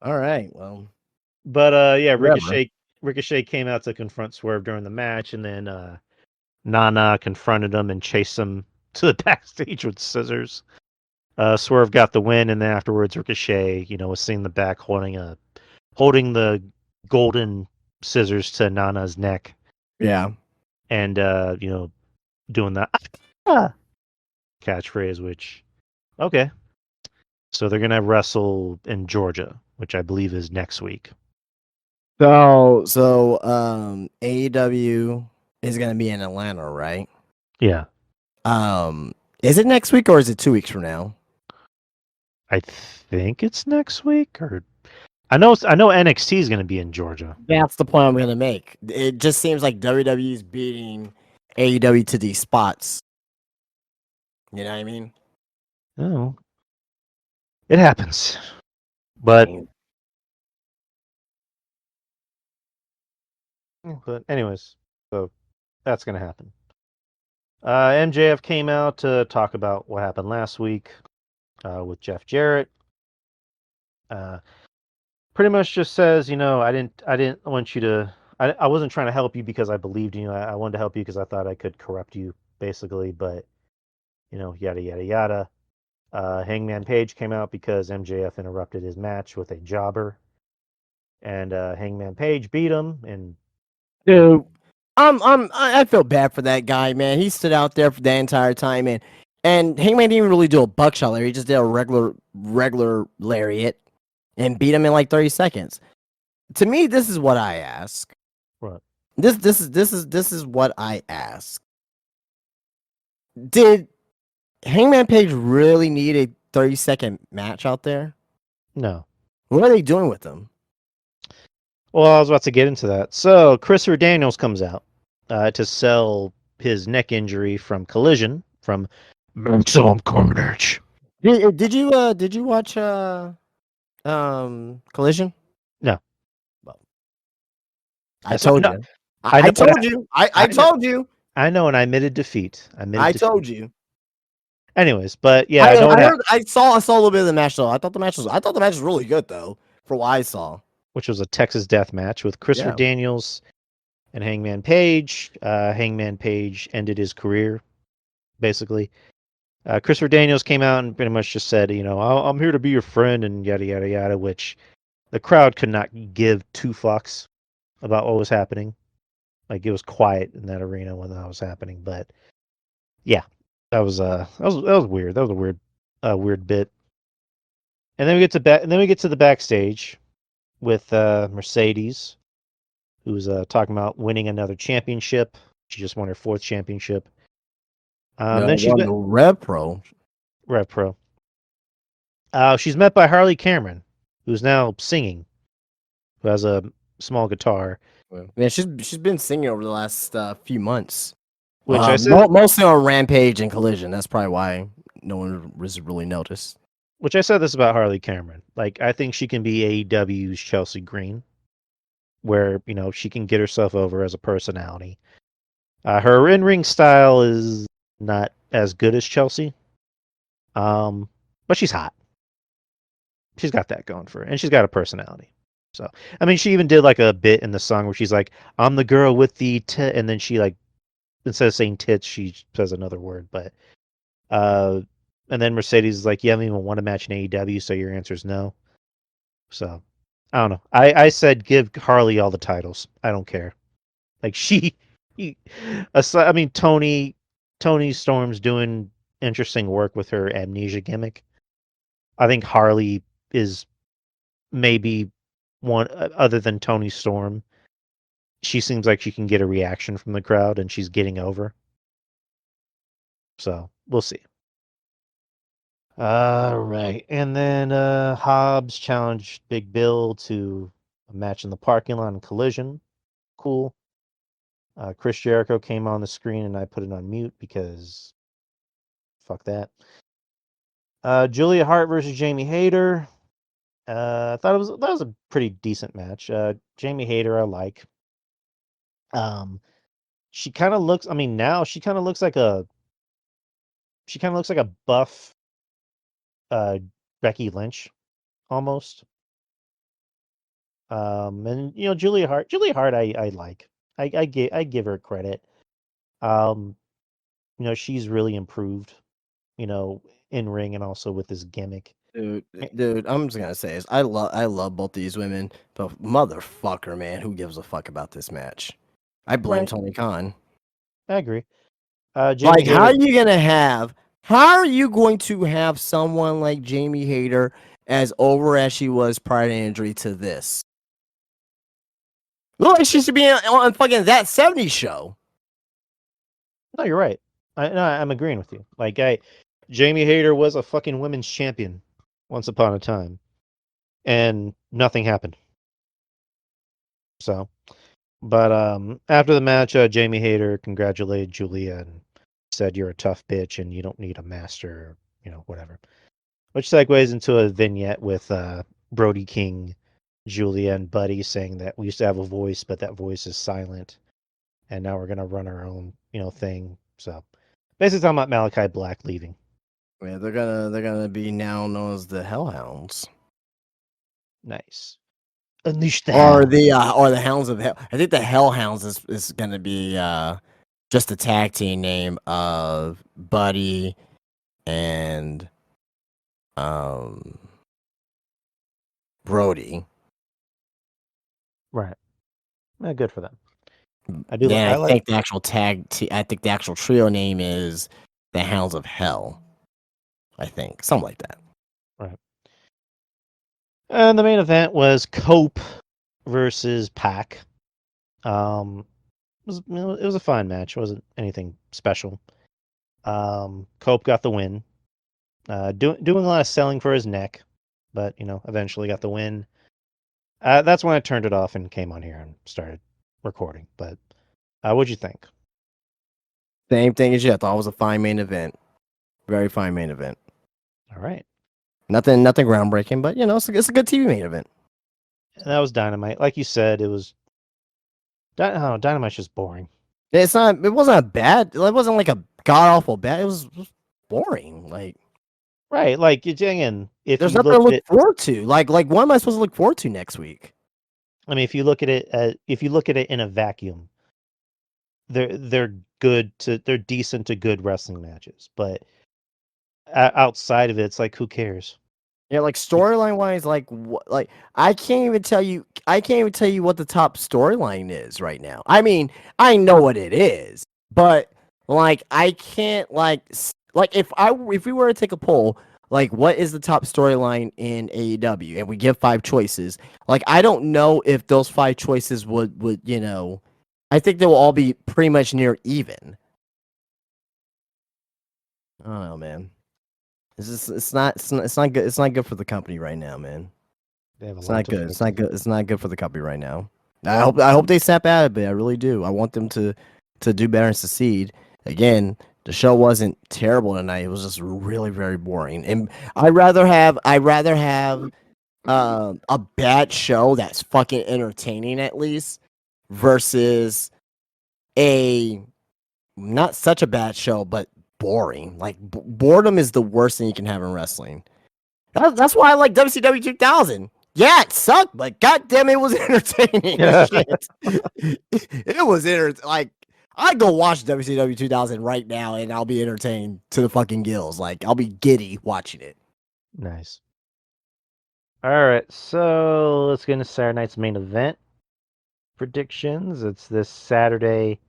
All right, well. But yeah, Ricochet came out to confront Swerve during the match, and then Nana confronted him and chased him to the backstage with scissors. Swerve got the win, and then afterwards, Ricochet, was seen in the back holding the golden scissors to Nana's neck. Yeah. And doing that catchphrase, which okay. So they're gonna wrestle in Georgia, which I believe is next week. So AEW is gonna be in Atlanta, right? Yeah. Is it next week or is it 2 weeks from now? I think it's next week, or I know NXT is gonna be in Georgia. That's the point I'm gonna make. It just seems like WWE is beating AEW to these spots. You know what I mean? Oh, it happens. But anyways, so that's gonna happen. MJF came out to talk about what happened last week with Jeff Jarrett. Pretty much just says, I didn't want you to. I wasn't trying to help you because I believed in you. I wanted to help you because I thought I could corrupt you, basically. But yada yada yada. Hangman Page came out because MJF interrupted his match with a jobber, and Hangman Page beat him. And dude, I feel bad for that guy, man. He stood out there for the entire time, and Hangman didn't even really do a buckshot lariat. He just did a regular lariat and beat him in like 30 seconds. To me, this is what I ask. What? This is what I ask. Did Hangman Page really need a 30-second match out there? No. What are they doing with him? Well, I was about to get into that. So Christopher Daniels comes out to sell his neck injury from Collision from Maximum Carnage. Did you watch Collision? No, Well, I I saw. told No, you. I I know what told you. I I know. told you. I know, and I admitted defeat. I admitted I defeat. told you. Anyways, but yeah, I know I what heard. I saw a little bit of the match though. I thought the match was really good though. For what I saw. which was a Texas death match with Christopher Yeah. Daniels and Hangman Page. Hangman Page ended his career, basically. Christopher Daniels came out and pretty much just said, I'm here to be your friend and yada, yada, yada, which the crowd could not give two fucks about what was happening. Like, it was quiet in that arena when that was happening. But yeah, that was weird. That was a weird bit. And then we get to the backstage with Mercedes, who's talking about winning another championship. She just won her fourth championship. No, Then she's one met the Rev Pro. Rev Pro. She's met by Harley Cameron, who's now singing, who has a small guitar, Man, she's been singing over the last few months. which I said, Mostly on Rampage and Collision. That's probably why no one was really noticed. this about Harley Cameron. Like, I think she can be AEW's Chelsea Green, where she can get herself over as a personality. Her in-ring style is not as good as Chelsea, but she's hot. She's got that going for her, and she's got a personality. So, I mean, she even did like a bit in the song where she's like, "I'm the girl with the tit," and then she like instead of saying tits, she says another word. But uh, and then Mercedes is like, "You haven't even won a match in AEW, so your answer is no." So, I don't know. I said give Harley all the titles. I don't care. Like he, I mean, Tony Storm's doing interesting work with her amnesia gimmick. I think Harley is maybe one other than Tony Storm. She seems like she can get a reaction from the crowd, and she's getting over. So we'll see. All right, and then Hobbs challenged Big Bill to a match in the parking lot in Collision. Cool. Chris Jericho came on the screen, and I put it on mute because fuck that. Julia Hart versus Jamie Hayter. I thought that was a pretty decent match. Jamie Hayter, I like. Um, she kind of looks. I mean, now she kind of looks like a buff uh, Becky Lynch almost. And Julia Hart, I like. I give her credit. Um, she's really improved. In ring and also with this gimmick. Dude, I'm just gonna say this. I love both these women, but motherfucker, man, who gives a fuck about this match? I blame Right, Tony Khan. I agree. Jamie Like, Hayter. how are you going to have someone like Jamie Hayter as over as she was prior to injury to this? Look like she should be on fucking That 70s Show. No, you're right. No, I'm agreeing with you. Like, Jamie Hayter was a fucking women's champion once upon a time, and nothing happened. So, but after the match, Jamie Hayter congratulated Julia and said, "You're a tough bitch, and you don't need a master, whatever." Which segues into a vignette with Brody King, Julia, and Buddy saying that we used to have a voice, but that voice is silent, and now we're gonna run our own, thing. So, basically talking about Malachi Black leaving. Yeah, they're gonna be now known as the Hellhounds. Nice. Unleash the Or hound. the Hounds of Hell. I think the Hellhounds is gonna be just a tag team name of Buddy and um Brody. Right. Good for them. I do. Then I like. I think the actual trio name is the Hounds of Hell. I think something like that. Right. And the main event was Cope versus Pac. It was a fine match. It wasn't anything special. Cope got the win. Doing a lot of selling for his neck, but eventually got the win. That's when I turned it off and came on here and started recording. But what'd you think? Same thing as you. I thought it was a fine main event. Very fine main event. All right. Nothing groundbreaking, but it's a good TV main event. And that was Dynamite. Like you said, it was. Dynamite's just boring. It's not. It wasn't a bad. It wasn't like a god awful bad. It was boring. Like Right. Like again, if there's you nothing to look at look it, forward to. Like what am I supposed to look forward to next week? I mean, if you look at it, in a vacuum, they're they're decent to good wrestling matches, but outside of it, it's like who cares? Yeah, like storyline wise, like what? Like I can't even tell you. I can't even tell you what the top storyline is right now. I mean, I know what it is, but like I can't like if we were to take a poll, like what is the top storyline in AEW, and we give 5 choices. Like I don't know if those 5 choices would. I think they will all be pretty much near even. I don't know, man. It's not good. It's not good for the company right now, man. They have a It's lot not to good. fight It's not to. good. It's not good for the company right now. I hope they snap out of it. I really do. I want them to do better and succeed. Again, the show wasn't terrible tonight. It was just really very boring. And I'd rather have a bad show that's fucking entertaining at least versus a not such a bad show but boring. Like boredom is the worst thing you can have in wrestling. That's why I like WCW 2000. Yeah, it sucked, but goddamn, it was entertaining as shit. It was like I'd go watch WCW 2000 right now, and I'll be entertained to the fucking gills. Like I'll be giddy watching it. Nice. All right, so let's get into Saturday night's main event predictions. It's this Saturday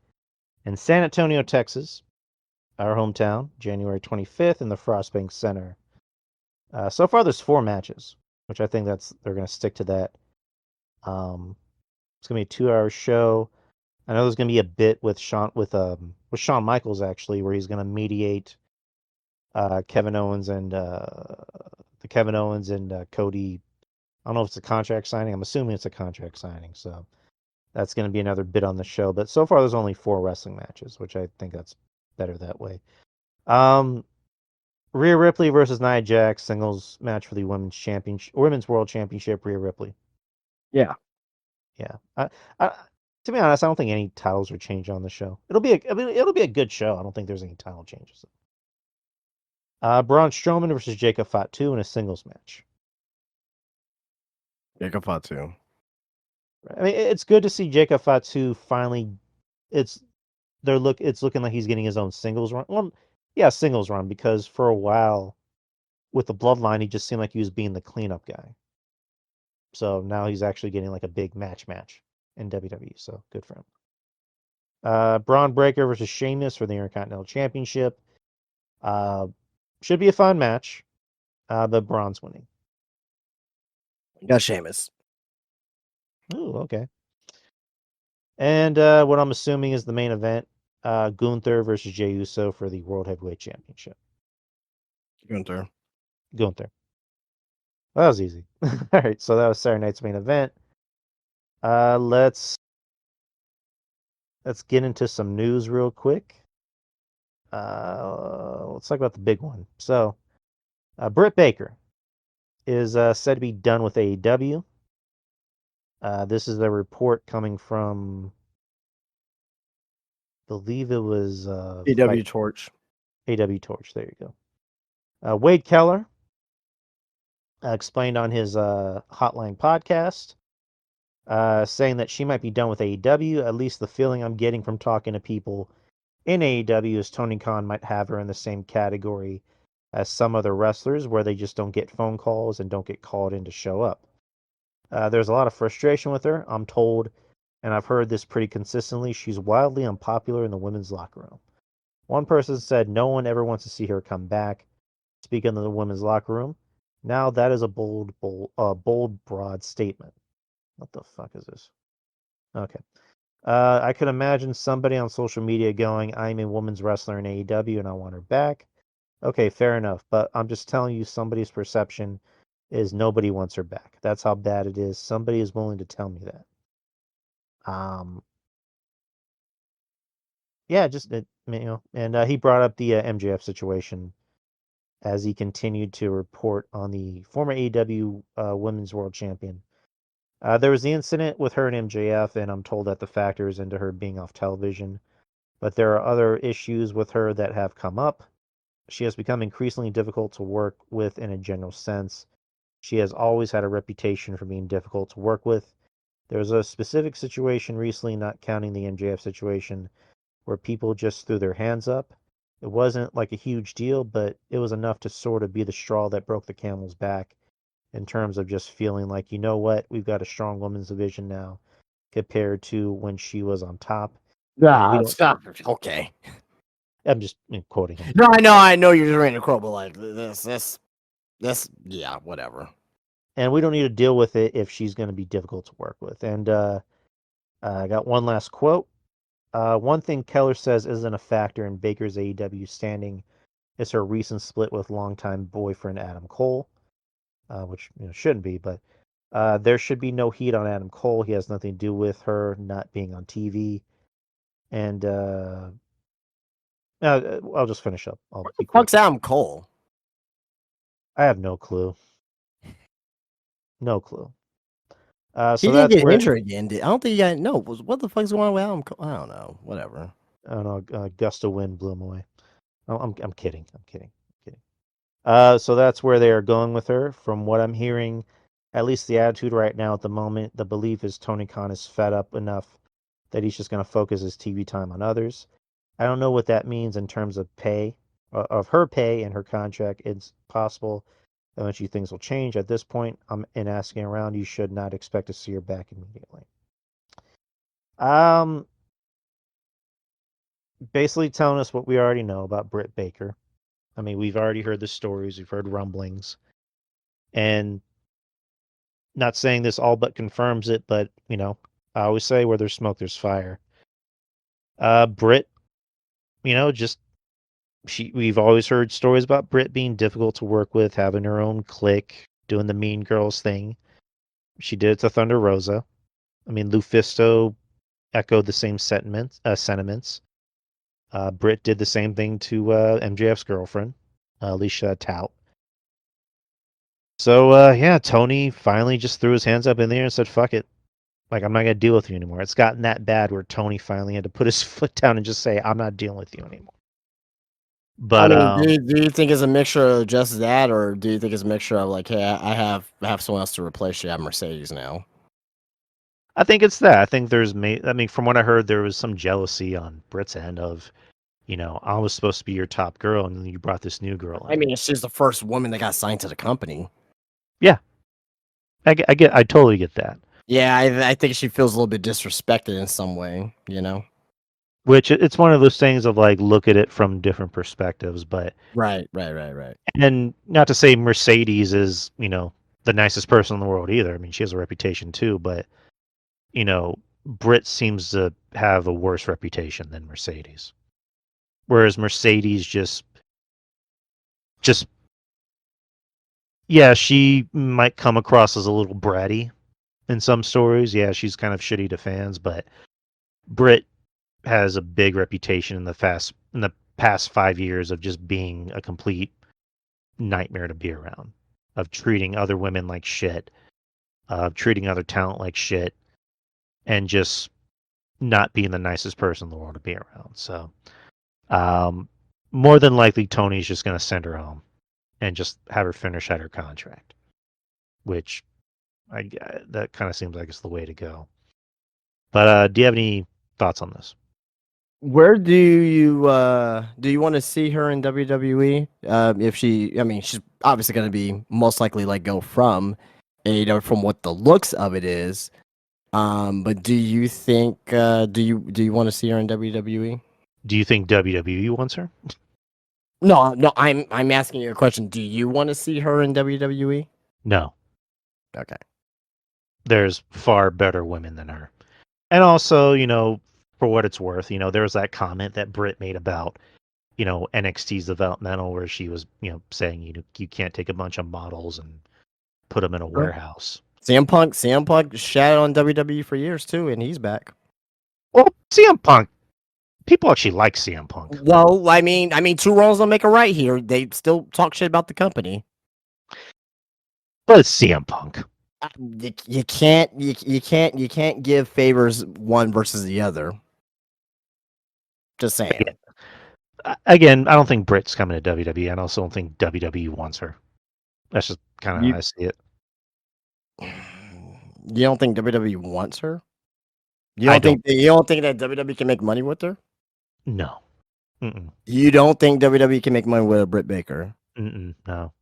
in San Antonio, Texas, our hometown, January 25th, in the Frostbank Center. So far, there's 4 matches, which I think they're going to stick to that. It's going to be a 2-hour show. I know there's going to be a bit with Shawn Michaels actually, where he's going to mediate Kevin Owens and the Kevin Owens and Cody. I don't know if it's a contract signing. I'm assuming it's a contract signing, so that's going to be another bit on the show. But so far, there's only 4 wrestling matches, which I think that's better that way. Um, Rhea Ripley versus Nia Jax singles match for the women's world championship. Rhea Ripley. Yeah, Yeah. To be honest, I don't think any titles are changed on the show. It'll be a good show. I don't think there's any title changes. Braun Strowman versus Jacob Fatu in a singles match. Jacob Fatu. I mean, it's good to see Jacob Fatu finally. It's It's looking like he's getting his own singles run. Well, yeah, singles run because for a while with the Bloodline, he just seemed like he was being the cleanup guy. So now he's actually getting like a big match in WWE. So good for him. Braun Breaker versus Sheamus for the Intercontinental Championship. Uh, should be a fun match, but Braun's winning. Got Sheamus. Ooh, okay. And what I'm assuming is the main event, Gunther versus Jey Uso for the World Heavyweight Championship. Gunther. Gunther. That was easy. All right, so that was Saturday night's main event. Let's get into some news real quick. Let's talk about the big one. So, Britt Baker is said to be done with AEW. This is a report coming from, I believe it was AW Torch. AW Torch. There you go. Wade Keller explained on his Hotline podcast, saying that she might be done with AEW. At least the feeling I'm getting from talking to people in AEW is Tony Khan might have her in the same category as some other wrestlers, where they just don't get phone calls and don't get called in to show up. There's a lot of frustration with her, I'm told, and I've heard this pretty consistently. She's wildly unpopular in the women's locker room. One person said no one ever wants to see her come back. Speaking of the women's locker room, now that is a bold, broad statement. What the fuck is this? Okay. I could imagine somebody on social media going, I'm a women's wrestler in AEW and I want her back. Okay, fair enough. But I'm just telling you, somebody's perception is nobody wants her back. That's how bad it is. Somebody is willing to tell me that. Yeah, just, and he brought up the MJF situation as he continued to report on the former AEW Women's World Champion. There was the incident with her and MJF, and I'm told that the factors into her being off television. But there are other issues with her that have come up. She has become increasingly difficult to work with in a general sense. She has always had a reputation for being difficult to work with. There was a specific situation recently, not counting the MJF situation, where people just threw their hands up. It wasn't like a huge deal, but it was enough to sort of be the straw that broke the camel's back in terms of just feeling like, you know what, we've got a strong women's division now compared to when she was on top. And we Yeah, don't, stop. Okay. I'm just quoting him. No, I know you're just ready to quote, but like this, yeah, whatever. And we don't need to deal with it if she's going to be difficult to work with. And I got one last quote. One thing Keller says isn't a factor in Baker's AEW standing is her recent split with longtime boyfriend Adam Cole, which shouldn't be, but there should be no heat on Adam Cole. He has nothing to do with her not being on TV. And I'll just finish up. I'll What be the quick. fuck's Adam Cole? I have no clue. No clue. He So didn't that's get where injured again. I don't think he got no. What the fuck's going on with Adam Cole? I don't know. Whatever. I don't know. Gust of wind blew him away. Oh, I'm kidding. I'm kidding. I'm kidding. So that's where they are going with her. From what I'm hearing, at least the attitude right now at the moment, the belief is Tony Khan is fed up enough that he's just going to focus his TV time on others. I don't know what that means in terms of pay, of her pay and her contract. It's possible that eventually things will change. At this point, I'm in asking around. You should not expect to see her back immediately. Um, Basically telling us what we already know about Britt Baker. I mean, we've already heard the stories, we've heard rumblings, and not saying this all but confirms it, but I always say where there's smoke, there's fire. Britt, just we've always heard stories about Britt being difficult to work with, having her own clique, doing the mean girls thing. She did it to Thunder Rosa. I mean, Lufisto echoed the same sentiments. Britt did the same thing to MJF's girlfriend, Alicia Tout. So yeah, Tony finally just threw his hands up in the air and said, "Fuck it, like I'm not gonna deal with you anymore." It's gotten that bad where Tony finally had to put his foot down and just say, "I'm not dealing with you anymore." I But mean, do you think it's a mixture of just that, or do you think it's a mixture of like, hey, I have someone else to replace you at Mercedes now? I think it's that. I think I mean, from what I heard, there was some jealousy on Britt's end of, I was supposed to be your top girl, and then you brought this new girl I in. mean, she's the first woman that got signed to the company. Yeah, I totally get that. Yeah, I think she feels a little bit disrespected in some way, you know? Which it's one of those things of like look at it from different perspectives, but Right. and not to say Mercedes is the nicest person in the world either. I mean, she has a reputation too, but Britt seems to have a worse reputation than Mercedes. Whereas Mercedes just yeah, she might come across as a little bratty in some stories. Yeah, she's kind of shitty to fans, but Britt has a big reputation in the past 5 years of just being a complete nightmare to be around, of treating other women like shit, of treating other talent like shit, and just not being the nicest person in the world to be around. So, um, more than likely, Tony's just going to send her home and just have her finish out her contract, which that kind of seems like it's the way to go. But do you have any thoughts on this? Where do you want to see her in WWE? If she, I mean, she's obviously going to be most likely like go from AEW from what the looks of it is. But do you think do you want to see her in WWE? Do you think WWE wants her? No, I'm asking you a question. Do you want to see her in WWE? No, Okay. there's far better women than her. And also, for what it's worth, there was that comment that Britt made about, NXT's developmental where she was, saying, you can't take a bunch of models and put them in a Sure. warehouse. CM Punk shat on WWE for years too, and he's back. Well, CM Punk People actually like CM Punk. Well, I mean, two wrongs don't make a right here. They still talk shit about the company. But it's CM Punk. You can't give favors one versus the other. Just saying. Again, I don't think Britt's coming to WWE. I also don't think WWE wants her. That's just kind of how I see it. You don't think WWE wants her? You I don't think that WWE can make money with her? No. Mm-mm. You don't think WWE can make money with a Britt Baker? No.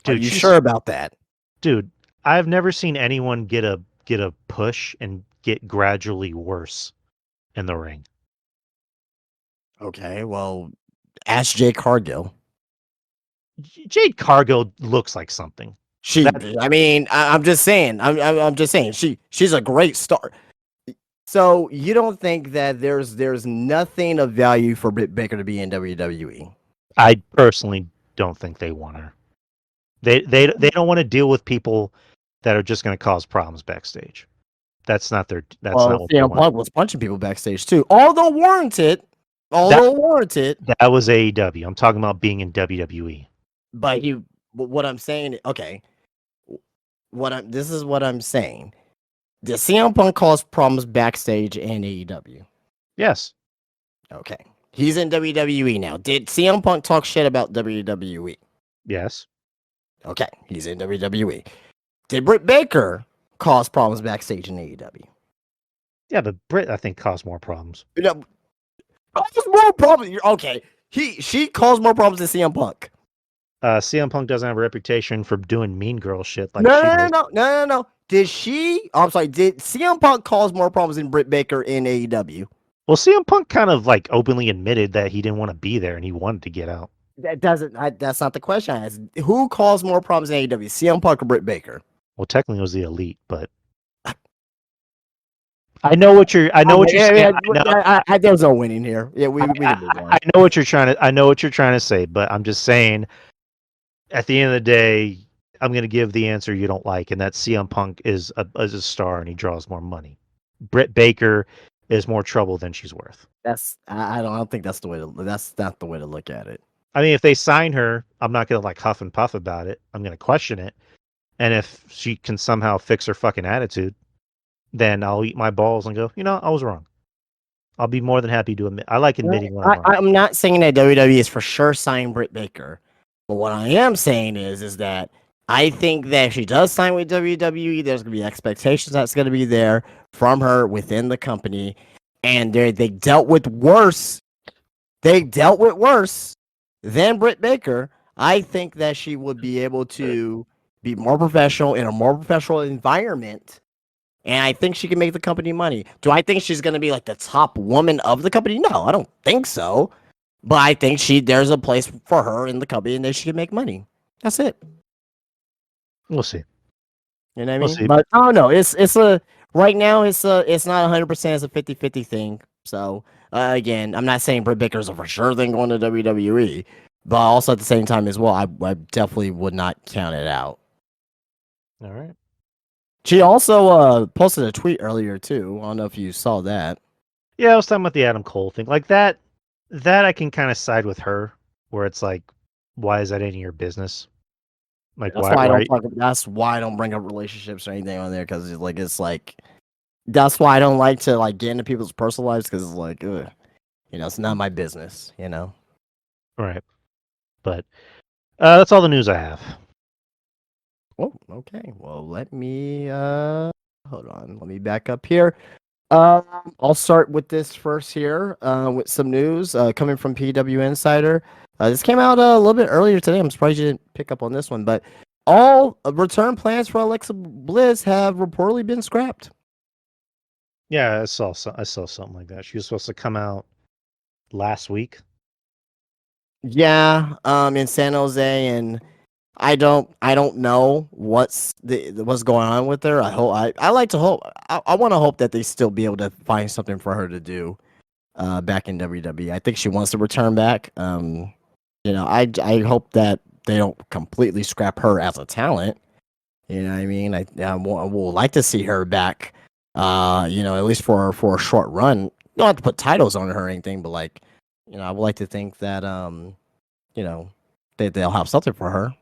Are Dude, you sure about that? Dude, I've never seen anyone get a push and get gradually worse in the ring. Okay, well, ask Jade Cargill. Jade Cargill looks like something. I'm just saying. I'm just saying. She's a great star. So you don't think that there's nothing of value for Britt Baker to be in WWE? I personally don't think they want her. They don't want to deal with people that are just going to cause problems backstage. That's not their. That's not what they CM want. Punk was punching people backstage too, although warranted. That was AEW. I'm talking about being in WWE. But what I'm saying, okay, this is what I'm saying. Did CM Punk cause problems backstage in AEW? Yes. Okay. He's in WWE now. Did CM Punk talk shit about WWE? Yes. Okay. He's in WWE. Did Britt Baker cause problems backstage in AEW? Yeah, but Britt, I think, caused more problems. No, cause more problems. Okay. She caused more problems than CM Punk. CM Punk doesn't have a reputation for doing mean girl shit like No. Did CM Punk cause more problems than Britt Baker in AEW? Well, CM Punk kind of like openly admitted that he didn't want to be there and he wanted to get out. That's not the question I asked. Who caused more problems in AEW, CM Punk or Britt Baker? Well, technically it was the Elite, but I know what you're saying. There's no winning here. Yeah, we can move on. I know what you're trying to say, but I'm just saying at the end of the day, I'm going to give the answer you don't like, and that CM Punk is a star and he draws more money. Britt Baker is more trouble than she's worth. I don't think that's not the way to look at it. I mean, if they sign her, I'm not going to like huff and puff about it. I'm going to question it. And if she can somehow fix her fucking attitude, then I'll eat my balls and go, I was wrong. I'll be more than happy to admit. I like admitting when I'm wrong. I'm not saying that WWE is for sure signing Britt Baker. But what I am saying is that I think that if she does sign with WWE, there's going to be expectations that's going to be there from her within the company. And they dealt with worse. They dealt with worse than Britt Baker. I think that she would be able to be more professional in a more professional environment. And I think she can make the company money. Do I think she's going to be like the top woman of the company? No, I don't think so. But I think there's a place for her in the company and that she can make money. That's it. We'll see. You know what I mean? We'll see. But I don't know. Right now it's not 100%. It's a 50-50 thing. So again, I'm not saying Britt Baker's a for sure thing going to WWE, but also at the same time as well, I definitely would not count it out. All right. She also posted a tweet earlier too. I don't know if you saw that. Yeah, I was talking about the Adam Cole thing. Like that I can kind of side with her, where it's like, why is that any of your business? Like, that's why I don't bring up relationships or anything on there, because that's why I don't like to like get into people's personal lives, because it's like, it's not my business, Right. But that's all the news I have. Oh, okay. Well, let me hold on. Let me back up here. I'll start with this first here with some news coming from PW Insider. This came out a little bit earlier today. I'm surprised you didn't pick up on this one, but all return plans for Alexa Bliss have reportedly been scrapped. Yeah, I saw something like that. She was supposed to come out last week. Yeah, in San Jose, and I don't know what's going on with her. I like to hope. I want to hope that they still be able to find something for her to do back in WWE. I think she wants to return back. I hope that they don't completely scrap her as a talent. You know what I mean? I will like to see her back. At least for a short run don't have to put titles on her or anything, but like, I would like to think that they'll have something for her.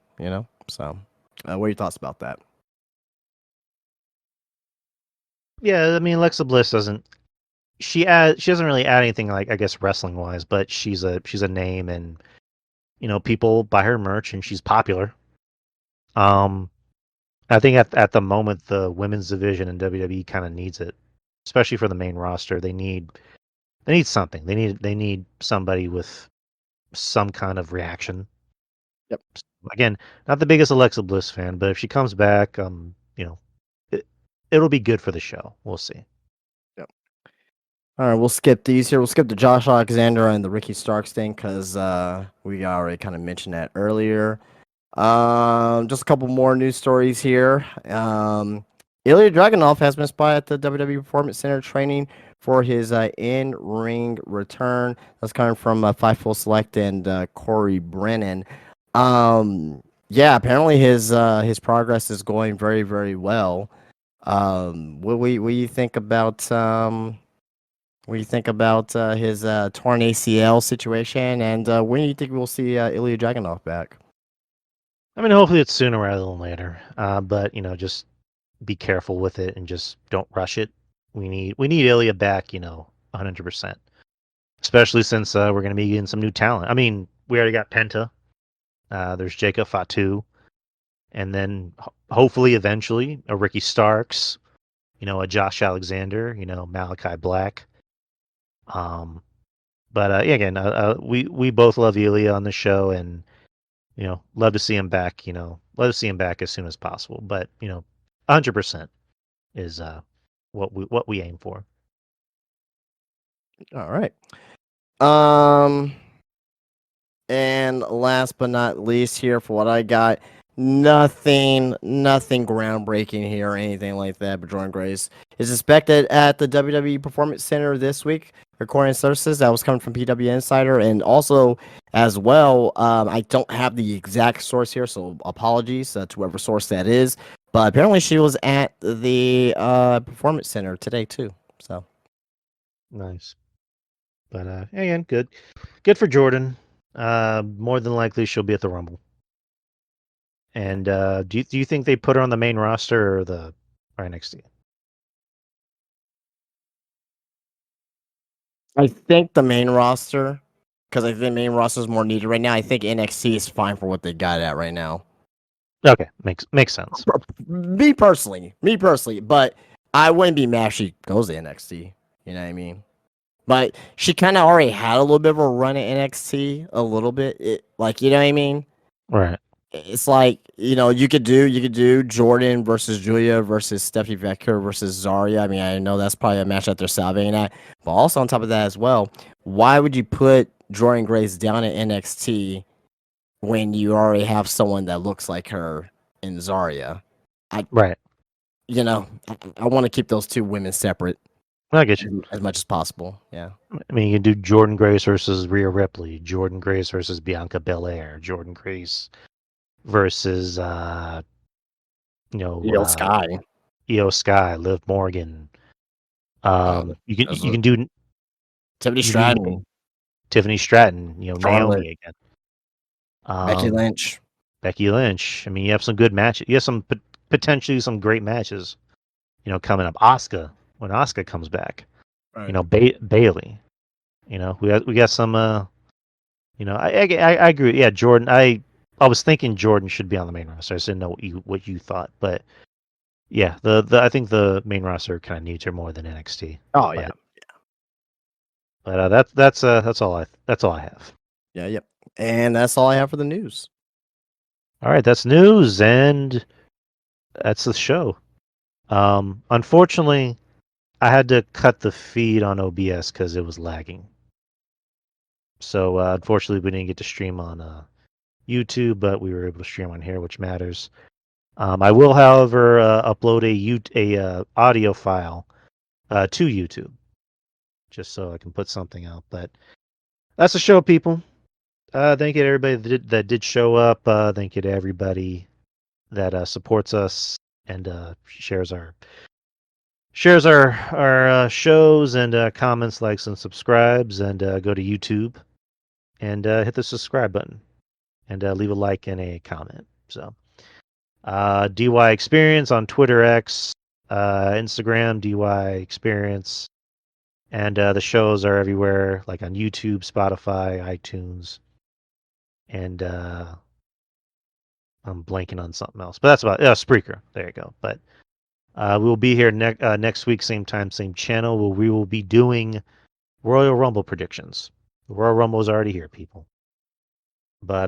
So what are your thoughts about that? Yeah, I mean, Alexa Bliss doesn't. She doesn't really add anything like I guess wrestling wise, but she's a name, and people buy her merch, and she's popular. Um, I think at the moment the women's division in WWE kind of needs it, especially for the main roster. They need something. They need somebody with some kind of reaction. Yep. Again, not the biggest Alexa Bliss fan, but if she comes back, it, it'll be good for the show. We'll see. Yep. All right, we'll skip these here. We'll skip the Josh Alexander and the Ricky Starks thing because we already kind of mentioned that earlier. Just a couple more news stories here. Ilya Dragunov has been spotted at the WWE Performance Center training for his in-ring return. That's coming from Fightful Select and Corey Brennan. Yeah, apparently his progress is going very, very well. What do you think about his torn ACL situation, and when do you think we'll see Ilya Dragunov back? I mean, hopefully it's sooner rather than later. But just be careful with it and just don't rush it. We need Ilya back, 100%. Especially since we're going to be getting some new talent. I mean, we already got Penta. There's Jacob Fatu, and then hopefully eventually a Ricky Starks, a Josh Alexander, Malachi Black. Um, but yeah, again, we both love Ilya on the show, and love to see him back. Love to see him back as soon as possible. But 100% is what we aim for. All right. Um, and last but not least, here for what I got, nothing groundbreaking here or anything like that. But Jordan Grace is expected at the WWE Performance Center this week, according to sources that was coming from PW Insider, and also as well. I don't have the exact source here, so apologies to whoever source that is. But apparently, she was at the Performance Center today too. So. Nice. But again, good for Jordan. More than likely she'll be at the Rumble. And do you think they put her on the main roster or NXT? I think the main roster, because I think the main roster is more needed right now. I think NXT is fine for what they got at right now. Okay, makes sense. Me personally, but I wouldn't be mad if she goes to NXT. You know what I mean? But she kind of already had a little bit of a run at NXT, a little bit. Like, you know what I mean? Right. It's like, you could do Jordan versus Julia versus Stephanie Vecchio versus Zarya. I mean, I know that's probably a match that they're salivating at, but also on top of that as well, why would you put Jordan Grace down at NXT when you already have someone that looks like her in Zarya? I, Right. I want to keep those two women separate I get you. as much as possible. Yeah. I mean, you can do Jordan Grace versus Rhea Ripley, Jordan Grace versus Bianca Belair, Jordan Grace versus Io Sky. Io Sky, Liv Morgan. You can do Tiffany you can Stratton, Tiffany Stratton, Charlotte, Naomi again. Becky Um, Lynch. Becky Lynch. I mean, you have some good matches. You have some potentially some great matches. Coming up. Asuka when Asuka comes back. Right. Bailey. We got some. I agree. Yeah, Jordan. I was thinking Jordan should be on the main roster. I just didn't know what you thought, but yeah, the I think the main roster kind of needs her more than NXT. Oh yeah. But that's all I have. Yeah, yep. And that's all I have for the news. All right, that's news, and that's the show. Unfortunately, I had to cut the feed on OBS because it was lagging. So unfortunately, we didn't get to stream on YouTube, but we were able to stream on here, which matters. I will, however, upload a audio file to YouTube, just so I can put something out. But that's the show, people. Thank you to everybody that did show up. Thank you to everybody that supports us and shares our shares our shows and comments, likes, and subscribes, and go to YouTube and hit the subscribe button and leave a like and a comment. So, DY Experience on Twitter X, Instagram, DY Experience, and the shows are everywhere, like on YouTube, Spotify, iTunes, and I'm blanking on something else, but that's about Spreaker. There you go. But we will be here next week, same time, same channel. Where we will be doing Royal Rumble predictions. The Royal Rumble is already here, people. But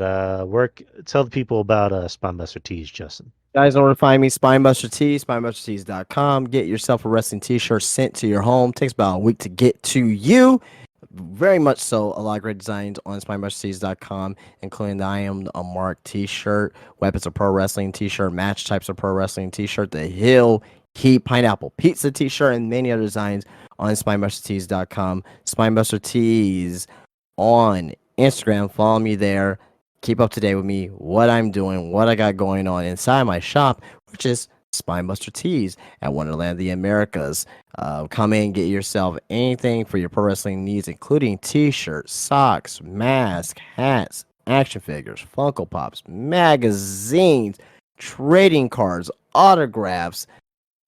tell the people about Spinebuster Tees, Justin. Guys, know where to find me, Spinebuster Tees, spinebustertees.com. Get yourself a wrestling t-shirt sent to your home. Takes about a week to get to you. Very much so. A lot of great designs on spinebustertees.com, including the I Am a Mark t-shirt, Weapons of Pro Wrestling t-shirt, Match Types of Pro Wrestling t-shirt, the Hill Heat Pineapple Pizza t-shirt, and many other designs on spinebustertees.com. Spinebuster Tees on Instagram. Follow me there. Keep up to date with me, what I'm doing, what I got going on inside my shop, which is Spinebuster Tees at Wonderland of the Americas. Come in, get yourself anything for your pro wrestling needs, including t-shirts, socks, masks, hats, action figures, Funko Pops, magazines, trading cards, autographs,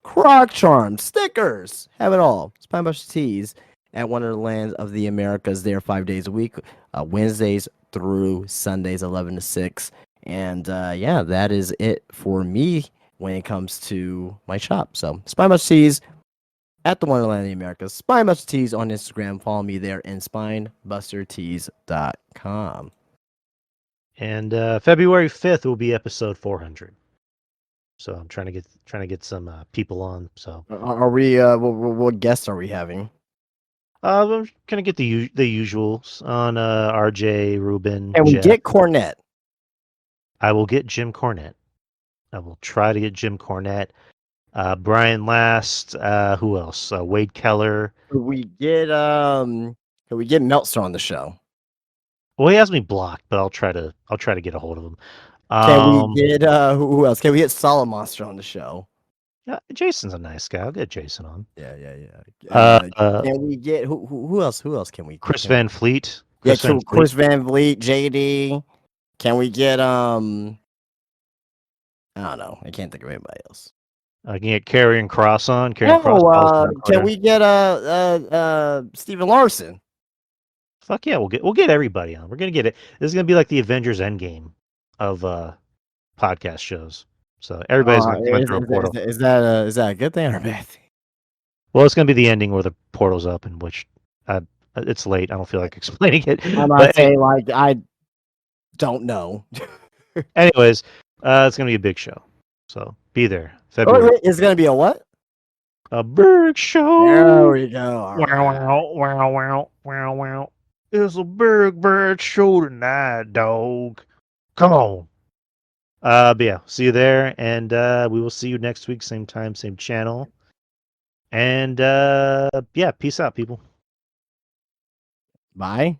croc charms, stickers. Have it all. Spinebuster Tees at Wonderland of the Americas. There 5 days a week, Wednesdays through Sundays, 11 to 6. And yeah, that is it for me when it comes to my shop. So Spinebuster Tees at the Wonderland of the Americas. Spinebuster Tees on Instagram. Follow me there and spinebustertees.com. And February 5th will be episode 400. So I'm trying to get some people on. So Are we? What guests are we having? I'm gonna get the usuals on RJ, Ruben, And we Jeff. get Cornette. I will get Jim Cornette. I will try to get Jim Cornette. Brian Last. Who else? Wade Keller. Could we get Meltzer on the show? Well, he has me blocked, but I'll try to get a hold of him. Can we get who else? Can we get Solid Monster on the show? Yeah, Jason's a nice guy. I'll get Jason on. Yeah. Can we get who else? Who else can we? Chris Van Fleet. Chris Van Vliet, JD. Can we get I don't know. I can't think of anybody else. I can get Karrion Cross on. Cross. Can we get Steven Larson? Fuck yeah, we'll get everybody on. We're gonna get it. This is gonna be like the Avengers Endgame of podcast shows. So everybody's gonna come through a portal. Is that a good thing or a bad thing? Well, it's gonna be the ending where the portal's up, in which it's late. I don't feel like explaining it. I'm not saying like I don't know. Anyways, it's gonna be a big show. So be there. February. It's gonna be a what? A big show. There we go. Wow. It's a big show tonight, dog. Come on. But yeah, see you there, and we will see you next week, same time, same channel. And yeah, peace out, people. Bye.